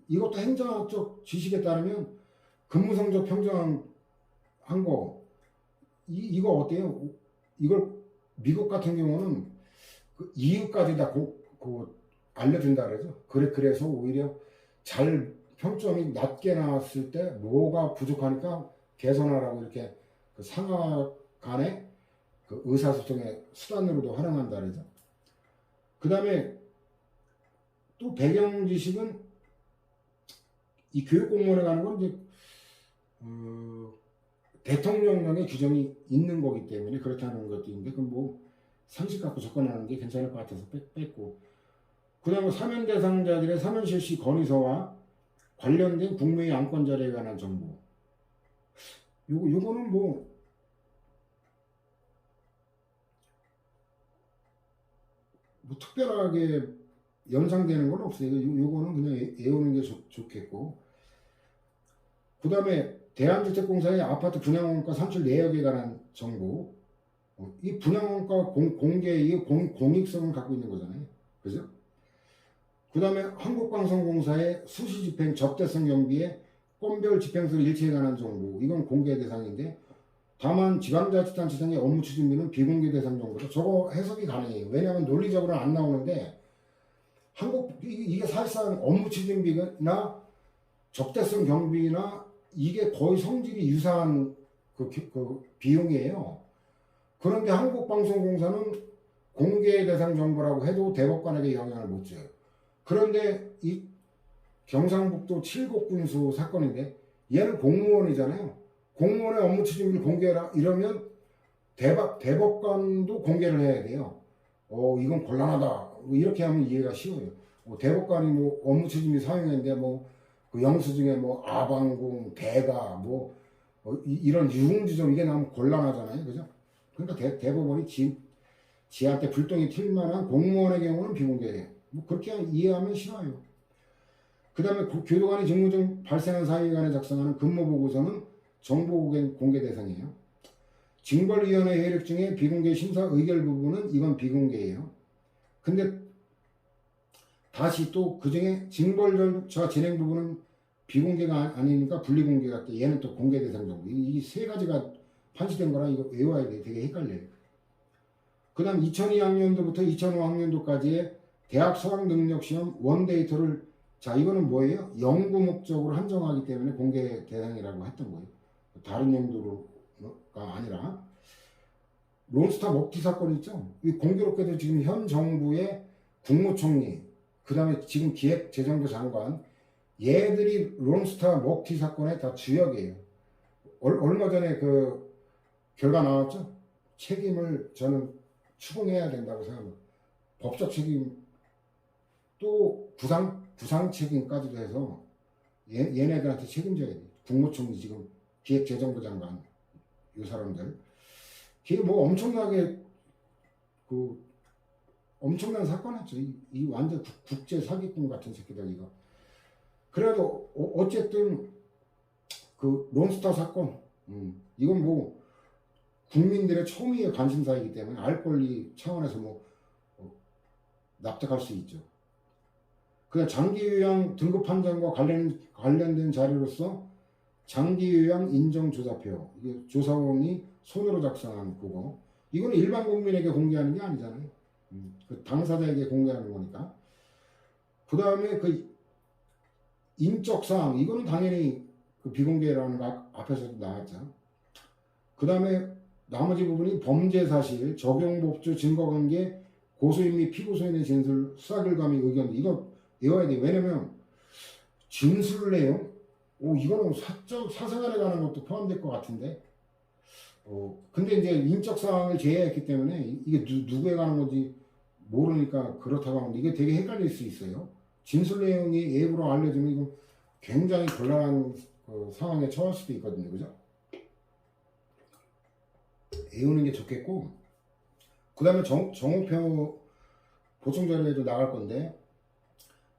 이것도 행정학적 지식에 따르면 근무성적 평정한 거 이거 어때요? 이걸 미국 같은 경우는 그 이유까지 다 알려준다 그러죠. 그래서 오히려 잘 평점이 낮게 나왔을 때 뭐가 부족하니까 개선하라고 이렇게 그 상하 간의 그 의사소통의 수단으로도 활용한다 그러죠. 그 다음에 또 배경 지식은 이 교육공무원에 가는 건 이제 대통령령의 규정이 있는 거기 때문에 그렇다는 것도 있는데, 그럼 뭐 상식 갖고 접근하는 게 괜찮을 것 같아서 뺐고, 그 다음에 사면 대상자들의 사면 실시 건의서와 관련된 국무회의 안건 자료에 관한 정보. 요거는 뭐 특별하게 연상되는 건 없어요. 요거는 그냥 외우는 게 좋겠고, 그 다음에 대한주택공사의 아파트 분양원가 산출 내역에 관한 정보. 이 분양원가 공개, 이 공익성을 갖고 있는 거잖아요. 그죠? 그 다음에 한국방송공사의 수시집행 접대성 경비의 건별 집행소 일체에 관한 정보. 이건 공개 대상인데, 다만 지방자치단체장의 업무 추진비는 비공개 대상 정보로 저거 해석이 가능해요. 왜냐하면 논리적으로는 안 나오는데, 이게 사실상 업무 추진비나 접대성 경비나 이게 거의 성질이 유사한 그 비용이에요. 그런데 한국방송공사는 공개 대상 정보라고 해도 대법관에게 영향을 못 줘요. 그런데 이 경상북도 칠곡군수 사건인데 얘는 공무원이잖아요. 공무원의 업무 추진비를 공개해라 이러면 대법관도 공개를 해야 돼요. 이건 곤란하다. 뭐 이렇게 하면 이해가 쉬워요. 대법관이 뭐 업무 추진비 사용했는데 그 영수증에 아방궁, 대가 이런 유흥주점 이게 나오면 곤란하잖아요. 그죠? 그러니까 대법원이 지한테 불똥이 튈 만한 공무원의 경우는 비공개해요. 그렇게 이해하면 쉬워요. 그 다음에 교도관이 직무 중 발생한 사유에 관해 작성하는 근무보고서는 정보 공개 대상이에요. 징벌위원회 회력 중에 비공개 심사 의결 부분은 이건 비공개예요. 근데 다시 또 그중에 징벌 절차 진행 부분은 비공개가 아니니까 분리공개가 돼. 얘는 또 공개 대상 정보. 이 세 가지가 판시된 거라 이거 외워야 돼. 되게 헷갈려요. 그 다음 2002학년도부터 2005학년도까지의 대학 수학능력시험 원데이터를, 자 이거는 뭐예요? 연구 목적으로 한정하기 때문에 공개 대상이라고 했던 거예요. 다른 용도가 아니라. 론스타 먹튀 사건 있죠? 이 공교롭게도 지금 현 정부의 국무총리, 그 다음에 지금 기획재정부 장관, 얘들이 론스타 먹튀 사건의 다 주역이에요. 얼마 전에 그 결과 나왔죠? 책임을 저는 추궁해야 된다고 생각합니다. 법적 책임 또 부상 책임까지도 해서 얘네들한테 책임져야 돼요. 국무총리 지금 기획재정부 장관 이 사람들. 이게 엄청나게 엄청난 사건이었죠. 이 완전 국제 사기꾼 같은 새끼들 이거. 그래도 어쨌든 그 론스타 사건, 이건 뭐 국민들의 초미의 관심사이기 때문에 알 권리 차원에서 뭐 납득할 수 있죠. 그냥 장기요양 등급 판정과 관련된 자료로서 장기요양 인정조사표, 이게 조사원이 손으로 작성한 그거, 이거는 일반 국민에게 공개하는 게 아니잖아요. 그 당사자에게 공개하는 거니까. 그 다음에 그 인적사항, 이거는 당연히 그 비공개라는 거 앞에서도 나왔죠. 그 다음에 나머지 부분이 범죄사실, 적용법조, 증거관계, 고소인 및 피고소인의 진술, 수사결과및 의견, 이거 외워야 돼요. 왜냐면 진술 내용, 이거는 사생활에 관한 것도 포함될 것 같은데, 근데 이제 인적 사항을 제외했기 때문에 이게 누구에 관한 건지 모르니까 그렇다고 하는데 이게 되게 헷갈릴 수 있어요. 진술 내용이 앱으로 알려주면 이거 굉장히 곤란한 상황에 처할 수도 있거든요. 그죠? 외우는 게 좋겠고, 그 다음에 정오표 보충자료에도 나갈 건데,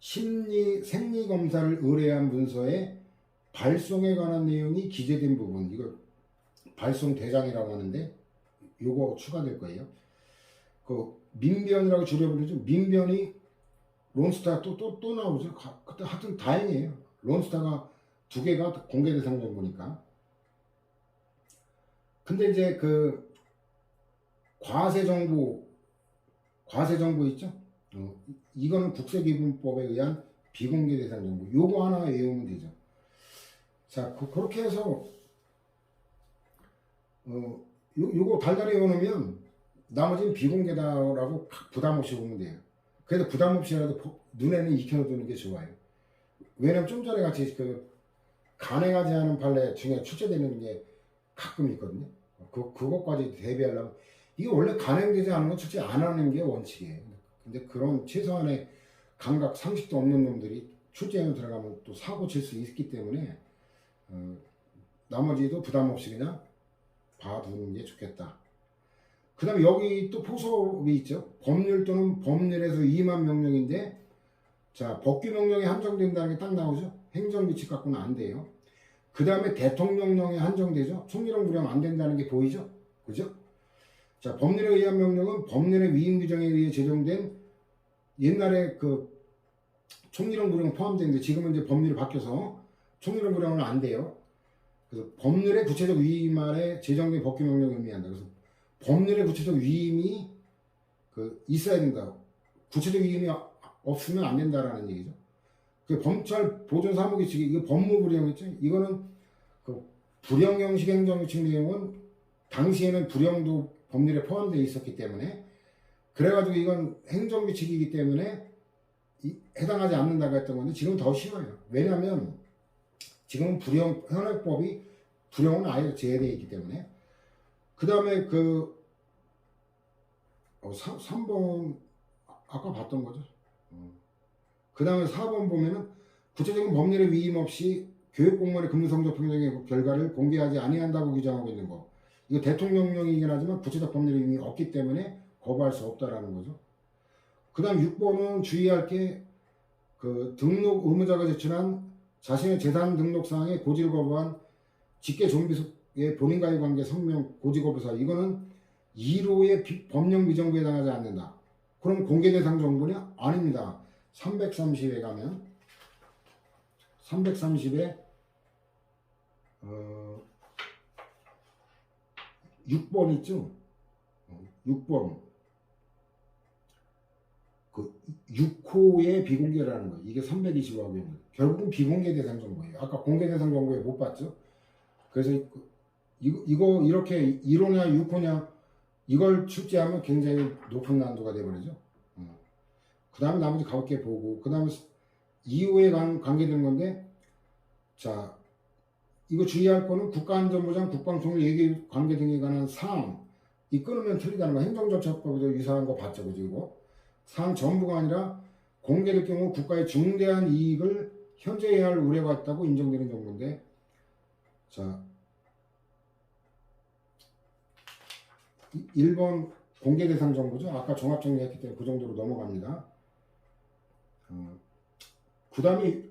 생리검사를 의뢰한 문서에 발송에 관한 내용이 기재된 부분, 이거 발송 대장이라고 하는데 요거 추가될 거예요. 그 민변이라고 줄여 부르죠. 민변이 론스타 또 나오죠. 그때 하여튼 다행이에요. 론스타가 2개가 공개 대상 정보니까. 근데 이제 그 과세 정보 있죠. 이거는 국세기준법에 의한 비공개 대상 정보. 요거 하나 외우면 되죠. 자, 그렇게 해서 요거 달달이 외워놓으면 나머지는 비공개다라고 부담 없이 보면 돼요. 그래도 부담 없이라도 눈에는 익혀두는 게 좋아요. 왜냐면 좀 전에 같이 그 간행하지 않은 판례 중에 출제되는 게 가끔 있거든요. 그것까지 대비하려면 이게 원래 간행되지 않은 건 출제 안 하는 게 원칙이에요. 근데 그런 최소한의 감각 상식도 없는 놈들이 출제에 들어가면 또 사고 칠 수 있기 때문에 나머지도 부담 없이 그냥 봐두는 게 좋겠다. 그 다음에 여기 또 포섭이 있죠. 법률 또는 법률에서 위임한 명령인데, 자, 법규 명령에 한정된다는 게 딱 나오죠. 행정규칙 갖고는 안 돼요. 그 다음에 대통령령에 한정되죠. 총리령 부령 안 된다는 게 보이죠. 그죠? 자, 법률에 의한 명령은 법률의 위임 규정에 의해 제정된, 옛날에 그 총리령 부령 포함되는데 지금은 이제 법률이 바뀌어서 총리령 부령은 안 돼요. 그래서 법률의 구체적 위임 아래 제정된 법규 명령을 의미한다. 그래서 법률의 구체적 위임이 있어야 된다. 구체적 위임이 없으면 안 된다라는 얘기죠. 그 검찰 보존 사무규칙, 이거 법무부령이죠. 이거는 그 불용 형식 행정규칙 내용은 당시에는 불용도 법률에 포함되어 있었기 때문에, 그래가지고 이건 행정규칙이기 때문에 해당하지 않는다고 했던 건데 지금은 더 쉬워요. 왜냐하면 지금은 현행법이 불용은 아예 제외되어 있기 때문에. 그 다음에 3번 아까 봤던 거죠. 그 다음에 4번 보면은 구체적인 법률의 위임 없이 교육공무원의 근무성적 평등의 결과를 공개하지 아니한다고 규정하고 있는 거. 이거 대통령령이긴 하지만 구체적 법률의 위임이 없기 때문에 거부할 수 없다라는 거죠. 그 다음 6번은 주의할 게 등록 의무자가 제출한 자신의 재산 등록사항에 고지를 거부한 직계 좀비속의 본인과의 관계 성명 고지 거부사, 이거는 2로의 법령 위정부에 해당하지 않는다. 그럼 공개 대상 정보는 아닙니다. 330에 가면 330에 6번 있죠. 6번 6호의 비공개라는 거예요. 이게 325하고요. 결국은 비공개 대상 정보예요. 아까 공개 대상 정보에 못 봤죠. 그래서 이거 이렇게 1호냐 6호냐 이걸 출제하면 굉장히 높은 난도가 되어버리죠. 그 다음에 나머지 가볍게 보고, 그 다음에 2호에 관계되는 건데, 자, 이거 주의할 거는 국가안전보장, 국방통일, 예기 관계 등에 관한 사항, 이 끊으면 틀리다는 거. 행정절차법에도 유사한 거 봤죠, 그죠? 이거 사항 전부가 아니라 공개될 경우 국가의 중대한 이익을 현저해야 할 우려가 있다고 인정되는 정보인데, 자, 1번 공개 대상 정보죠. 아까 종합 정리했기 때문에 그 정도로 넘어갑니다. 그 다음에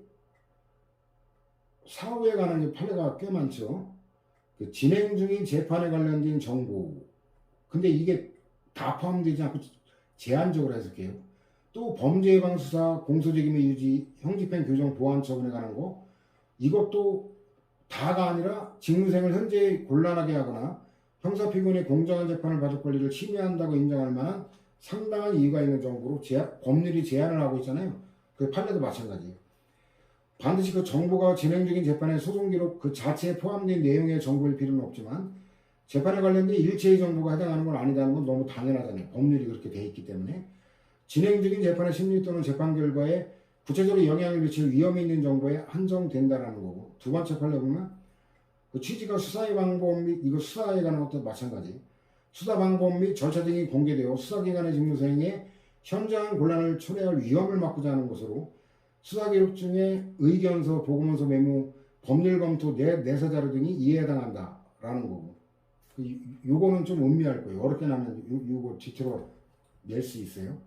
사후에 관한 게 판례가 꽤 많죠. 그 진행 중인 재판에 관련된 정보. 근데 이게 다 포함되지 않고 제한적으로 해석해요. 또 범죄 예방 수사, 공소책임의 유지, 형집행 규정 보완 처분에 관한 거. 이것도 다가 아니라 직무생을 현재 곤란하게 하거나 형사피고인의 공정한 재판을 받을 권리를 침해한다고 인정할 만한 상당한 이유가 있는 정보로 법률이 제한을 하고 있잖아요. 그 판례도 마찬가지예요. 반드시 그 정보가 진행 중인 재판의 소송 기록 그 자체에 포함된 내용의 정보일 필요는 없지만 재판에 관련된 일체의 정보가 해당하는 건 아니다는 건 너무 당연하잖아요. 법률이 그렇게 돼 있기 때문에 진행 중인 재판의 심리 또는 재판 결과에 구체적으로 영향을 미칠 위험이 있는 정보에 한정된다라는 거고, 두 번째 판례 보면 그 취지가 수사의 방법 및 이거 수사에 관한 것도 마찬가지. 수사 방법 및 절차 등이 공개되어 수사기관의 직무수행에 현저한 곤란을 초래할 위험을 막고자 하는 것으로 수사 기록 중에 의견서, 보고문서 메모, 법률 검토, 내사 자료 등이 이에 해당한다라는 거고. 요거는 좀 음미할 거예요. 어렵게 나면 요거 뒤틀어 낼 수 있어요.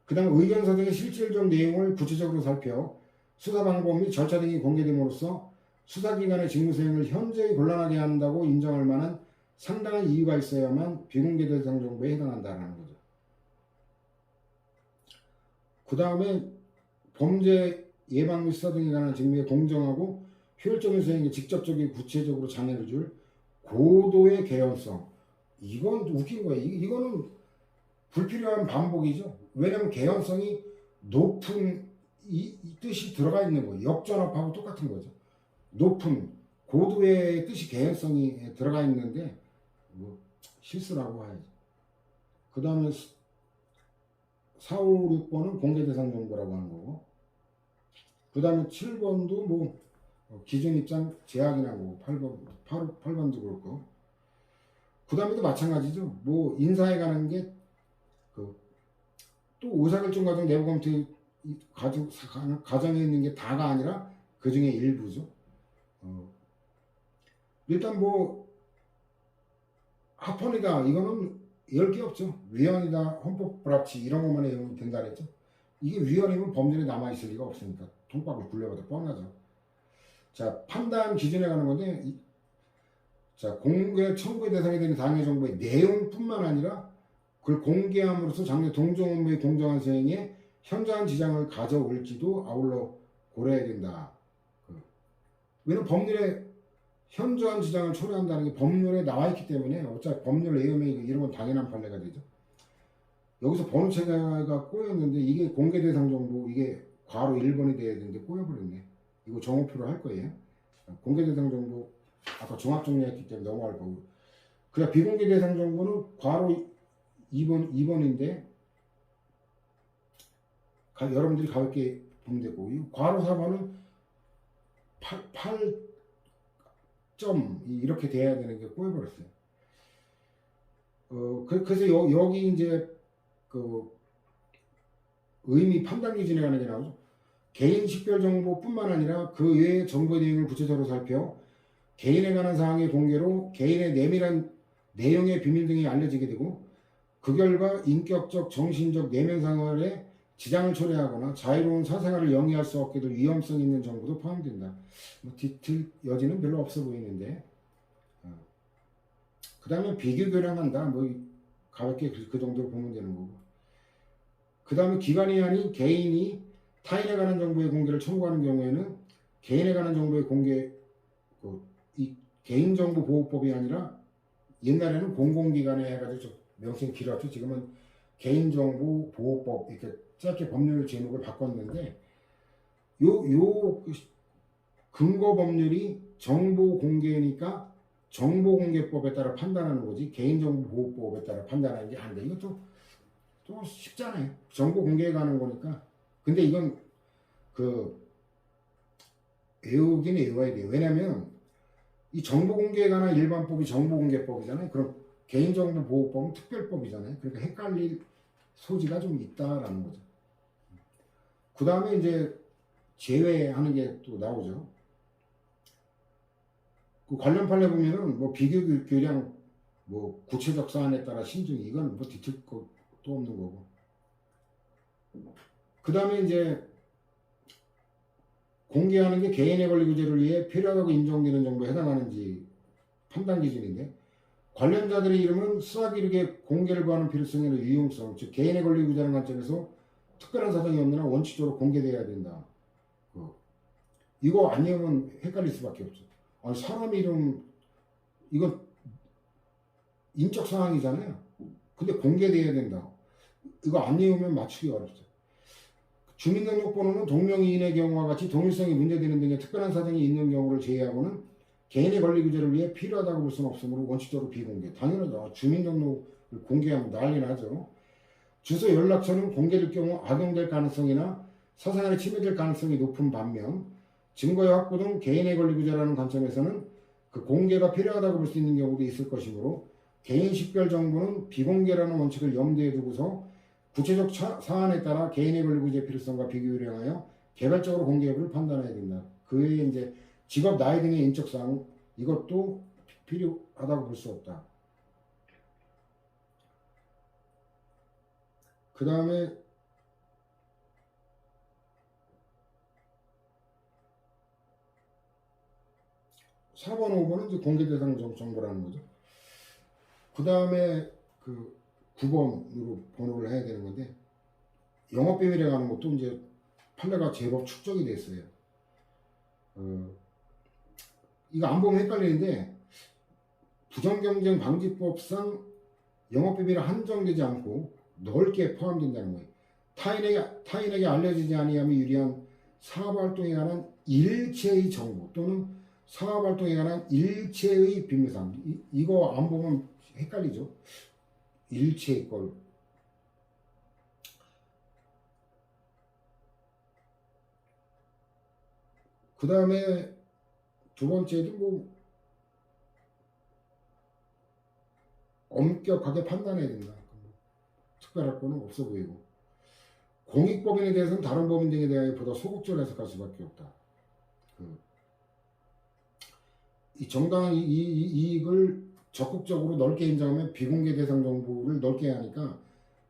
그 다음 의견서 등의 실질적 내용을 구체적으로 살펴 수사 방법 및 절차 등이 공개됨으로써 수사기관의 직무수행을 현저히 곤란하게 한다고 인정할 만한 상당한 이유가 있어야만 비공개 대상 정보에 해당한다라는 거죠. 그 다음에 범죄 예방 및 수사 등에 관한 직무의 공정하고 효율적인 수행에 직접적이고 구체적으로 장애를 줄 고도의 개연성. 이건 웃긴 거예요. 이거는 불필요한 반복이죠. 왜냐하면 개연성이 높은 이 뜻이 들어가 있는 거예요. 역전압하고 똑같은 거죠. 높은 고도의 뜻이 개연성이 들어가 있는데 뭐 실수라고 해야지. 그 다음에 4, 5, 6번은 공개 대상 정보라고 하는 거고, 그 다음에 7번도 뭐 기준 입장 제약이나 뭐 8번도 그렇고, 그 다음에도 마찬가지죠. 뭐 인사에 관한 게 또 의사결정 과정 내부 검토 과정에 있는 게 다가 아니라 그 중에 일부죠. 일단 뭐 합헌이다 이거는 10개 없죠. 위헌이다, 헌법 불합치 이런 것만 해도 된다 그랬죠. 이게 위헌이면 법률에 남아있을 리가 없으니까 통박을 굴려봐도 뻔하죠. 자, 판단 기준에 관한 건데, 자, 공개 청구의 대상이 되는 당해 정보의 내용뿐만 아니라 그걸 공개함으로써 장래 동종 업무의 공정한 수행에 현저한 지장을 가져올지도 아울러 고려해야 된다. 왜냐면 법률에 현저한 지장을 초래한다는 게 법률에 나와 있기 때문에 어차피 법률 내용에 이런 건 당연한 판례가 되죠. 여기서 번호 체계가 꼬였는데 이게 공개 대상 정보 이게 괄호 1번이 돼야 되는데 꼬여버렸네. 이거 정오표로 할 거예요. 공개 대상 정보 아까 종합 정리했기 때문에 넘어갈 거고. 그냥 비공개 대상 정보는 괄호 2번인데 여러분들이 가볍게 보면 되고, 이 괄호 4번은 8점 이렇게 돼야 되는 게 꼬여버렸어요. 그래서 여기 이제 그 의미 판단 기준에 관한 게 나오죠. 개인 식별 정보뿐만 아니라 그 외의 정보 내용을 구체적으로 살펴 개인에 관한 사항의 공개로 개인의 내밀한 내용의 비밀 등이 알려지게 되고, 그 결과 인격적, 정신적, 내면 생활에 지장을 초래하거나 자유로운 사생활을 영위할 수 없게 될 위험성 있는 정보도 포함된다. 뭐 뒤틀 여지는 별로 없어 보이는데, 그 다음에 비교교량한다. 뭐 가볍게 그 정도로 보면 되는 거고. 그 다음에 기관이 아닌 개인이 타인에 관한 정보의 공개를 청구하는 경우에는 개인에 관한 정보의 공개, 이 개인정보보호법이 아니라 옛날에는 공공기관에 해가지고 명칭 길었죠. 지금은 개인정보보호법 이렇게 짧게 법률 제목을 바꿨는데, 요 근거 법률이 정보공개니까 정보공개법에 따라 판단하는 거지 개인정보보호법에 따라 판단하는 게 안 돼. 이것도 또 쉽잖아요. 정보공개에 관한 거니까. 근데 이건 외우긴 외워야 돼요. 왜냐면 이 정보공개에 관한 일반법이 정보공개법이잖아요. 그럼 개인정보보호법은 특별법이잖아요. 그러니까 헷갈릴 소지가 좀 있다라는 거죠. 그 다음에 이제 제외하는 게 또 나오죠. 그 관련 판례 보면은 뭐 비교교량, 뭐 구체적 사안에 따라 신중히 이건 뭐 뒤틀 것도 없는 거고. 그 다음에 이제 공개하는 게 개인의 권리 구제를 위해 필요하다고 인정되는 정도에 해당하는지 판단 기준인데, 관련자들의 이름은 수학 이르게 공개를 구하는 필요성이나 유용성, 즉 개인의 권리 구제라는 관점에서 특별한 사정이 없는 한 원칙적으로 공개돼야 된다. 이거 아니면 헷갈릴 수밖에 없죠. 아니, 사람 이름, 이건 인적 상황이잖아요. 근데 공개돼야 된다. 이거 안 외우면 맞추기 어렵죠. 주민등록번호는 동명이인의 경우와 같이 동일성이 문제되는 등의 특별한 사정이 있는 경우를 제외하고는 개인의 권리 구제를 위해 필요하다고 볼 수는 없으므로 원칙적으로 비공개. 당연하죠. 주민등록을 공개하면 난리 나죠. 주소 연락처는 공개될 경우 악용될 가능성이나 사생활에 침해될 가능성이 높은 반면 증거의 확보 등 개인의 권리 구제라는 관점에서는 그 공개가 필요하다고 볼 수 있는 경우도 있을 것이므로 개인 식별 정보는 비공개라는 원칙을 염두에 두고서 구체적 사안에 따라 개인의 권리 구제 필요성과 비교를 행하여 개별적으로 공개 여부를 판단해야 된다. 그 외에 이제 직업, 나이 등의 인적 사항, 이것도 필요하다고 볼 수 없다. 그 다음에 4번, 5번은 이제 공개 대상 정보라는 거죠. 그 다음에 그 9번으로 번호를 해야 되는 건데, 영업비밀에 관한 것도 이제 판례가 제법 축적이 됐어요. 이거 안 보면 헷갈리는데, 부정경쟁 방지법상 영업비밀이 한정되지 않고 넓게 포함된다는 거예요. 타인에게 알려지지 아니함이 유리한 사업활동에 관한 일체의 정보 또는 사업활동에 관한 일체의 비밀사항. 이거 안 보면 헷갈리죠. 일체의 걸. 그 다음에 두 번째도 뭐 엄격하게 판단해야 된다. 특별할 거는 없어 보이고, 공익법인에 대해서는 다른 법인 등에 대하여 보다 소극적으로 해석할 수밖에 없다. 이 정당한 이익을 적극적으로 넓게 인정하면 비공개 대상 정보를 넓게 하니까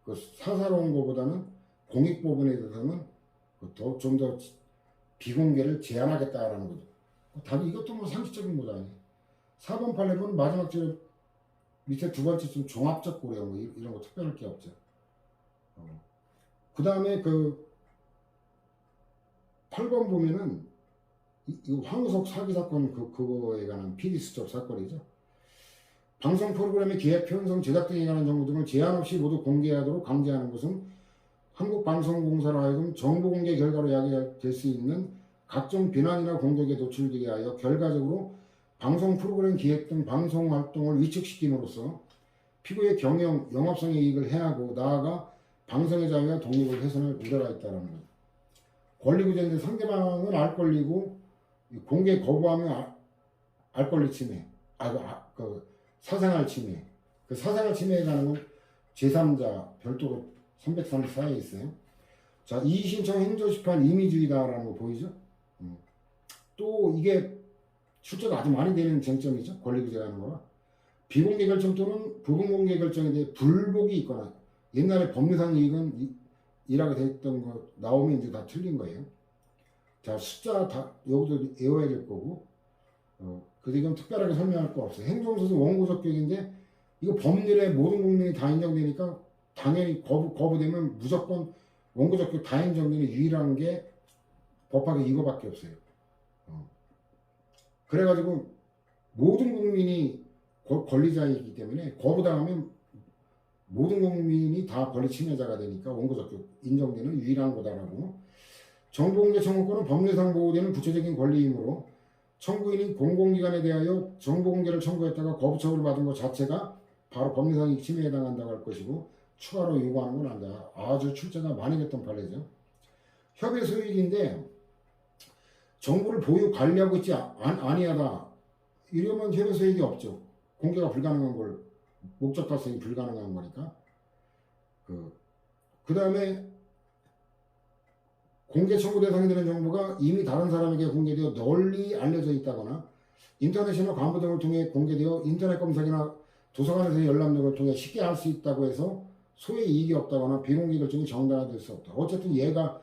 그 사사로운 것보다는 공익법인에 대해서는 좀 더 비공개를 제한하겠다라는 거죠. 답이 이것도 뭐 상식적인 거죠. 4번, 8번 마지막 줄 밑에 두 번째 좀 종합적 고려 뭐 이런 거 특별할 게 없죠. 그 다음에 그 8번 보면은 이 황우석 사기 사건 그거에 관한 PD 수첩 사건이죠. 방송 프로그램의 기획, 편성, 제작 등에 관한 정보 등을 제한 없이 모두 공개하도록 강제하는 것은 한국방송공사로 하여금 정보 공개 결과로 야기될 수 있는 각종 비난이나 공격에 노출되게 하여 결과적으로 방송 프로그램 기획 등 방송 활동을 위축시킴으로써 피고의 경영, 영업성의 이익을 해하고 나아가 방송의 자유와 독립을 훼손할 우려가 있다는 것. 권리구제인데 상대방은 알 권리고 공개 거부하면 알 권리 침해, 그 사생활 침해. 그 사생활 침해에 관한 건 제3자 별도로 334에 있어요. 자, 이의신청 행정심판 임의주의다라는 거 보이죠? 또 이게 출제가 아주 많이 되는 쟁점이죠. 권리구제라는 거라. 비공개 결정 또는 부분 공개 결정에 대해 불복이 있거나 옛날에 법률상 이익은 이라고 됐던 거 나오면 이제 다 틀린 거예요. 자, 숫자 다 여기도 외워야 될 거고, 그래서 이건 특별하게 설명할 거 없어요. 행정소송 원고적 격인데 이거 법률에 모든 국민이 다 인정되니까 당연히 거부되면 무조건 원고적 격 다 인정되는 유일한 게 법학에 이거밖에 없어요. 그래가지고 모든 국민이 권리자이기 때문에 거부당하면 모든 국민이 다 권리 침해자가 되니까 원고적 격 인정되는 유일한 거다라고. 정보공개 청구권은 법률상 보호되는 구체적인 권리이므로 청구인이 공공기관에 대하여 정보공개를 청구했다가 거부 처분을 받은 것 자체가 바로 법률상 침해에 해당한다고 할 것이고 추가로 요구하는 건 아니다. 아주 출제가 많이 됐던 판례죠. 협의 소유인데 정보를 보유 관리하고 있지 아니하다. 이러면 협의 소유이 없죠. 공개가 불가능한 걸 목적 달성이 불가능한 거니까. 그 다음에 공개 청구 대상이 되는 정보가 이미 다른 사람에게 공개되어 널리 알려져 있다거나 인터넷이나 광고 등을 통해 공개되어 인터넷 검색이나 도서관에서의 열람력을 통해 쉽게 알 수 있다고 해서 소의 이익이 없다거나 비공개 결정이 정당화될 수 없다. 어쨌든 얘가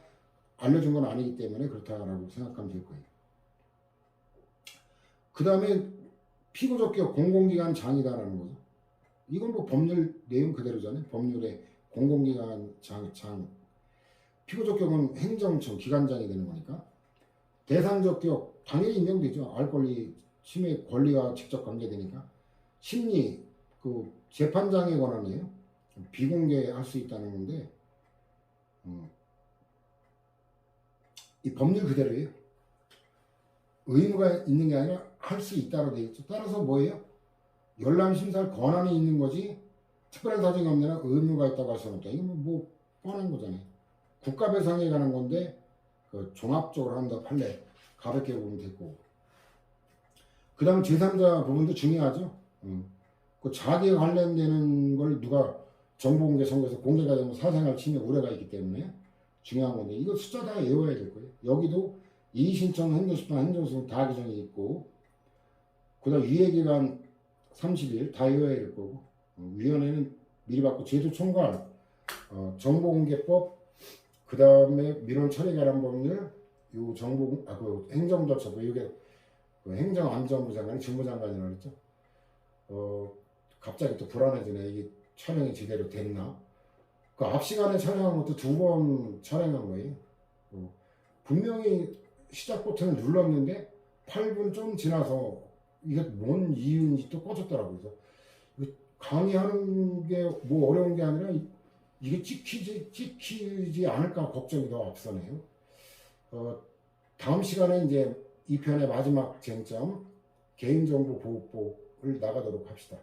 알려준 건 아니기 때문에 그렇다라고 생각하면 될 거예요. 그 다음에 피고적격 공공기관장이다라는 거죠. 이건 뭐 법률 내용 그대로잖아요. 법률의 공공기관장, 피고적격은 행정청 기관장이 되는 거니까. 대상적격 당연히 임명되죠. 알 권리 침해 권리와 직접 관계되니까. 심리 그 재판장의 권한이에요. 비공개할 수 있다는 건데 이 법률 그대로예요. 의무가 있는 게 아니라 할 수 있다로 되어 있죠. 따라서 뭐예요? 열람 심사할 권한이 있는 거지 특별한 사정이 없는 한 의무가 있다고 할 수는 없다. 이건 뭐 뻔한 거잖아요. 국가 배상에 관한 건데 그 종합적으로 한다 판례 가볍게 보면 됐고, 그 다음 제3자 부분도 중요하죠. 그 자기에 관련되는 걸 누가 정보공개 선거에서 공개가 되면 사생활 침해 우려가 있기 때문에 중요한 건데 이거 숫자 다 외워야 될 거예요. 여기도 이의신청, 행정심판, 행정소송 다 규정이 있고, 그 다음 유예기간 30일 다 외워야 될 거고, 위원회는 미리 받고 제도 총괄, 정보공개법, 그 다음에 민원 처리 관련 법률, 요 그 행정절차부, 이게 그 행정안전부 장관이 정부장관이라고 그랬죠. 갑자기 또 불안해지네. 이게 촬영이 제대로 됐나? 그 앞 시간에 촬영한 것도 2번 촬영한 거예요. 분명히 시작버튼을 눌렀는데 8분 좀 지나서 이게 뭔 이유인지 또 꺼졌더라고요. 그래서 강의하는 게 뭐 어려운 게 아니라 이게 찍히지 않을까 걱정이 더 앞서네요. 다음 시간에 이제 이 편의 마지막 쟁점 개인정보보호법을 나가도록 합시다.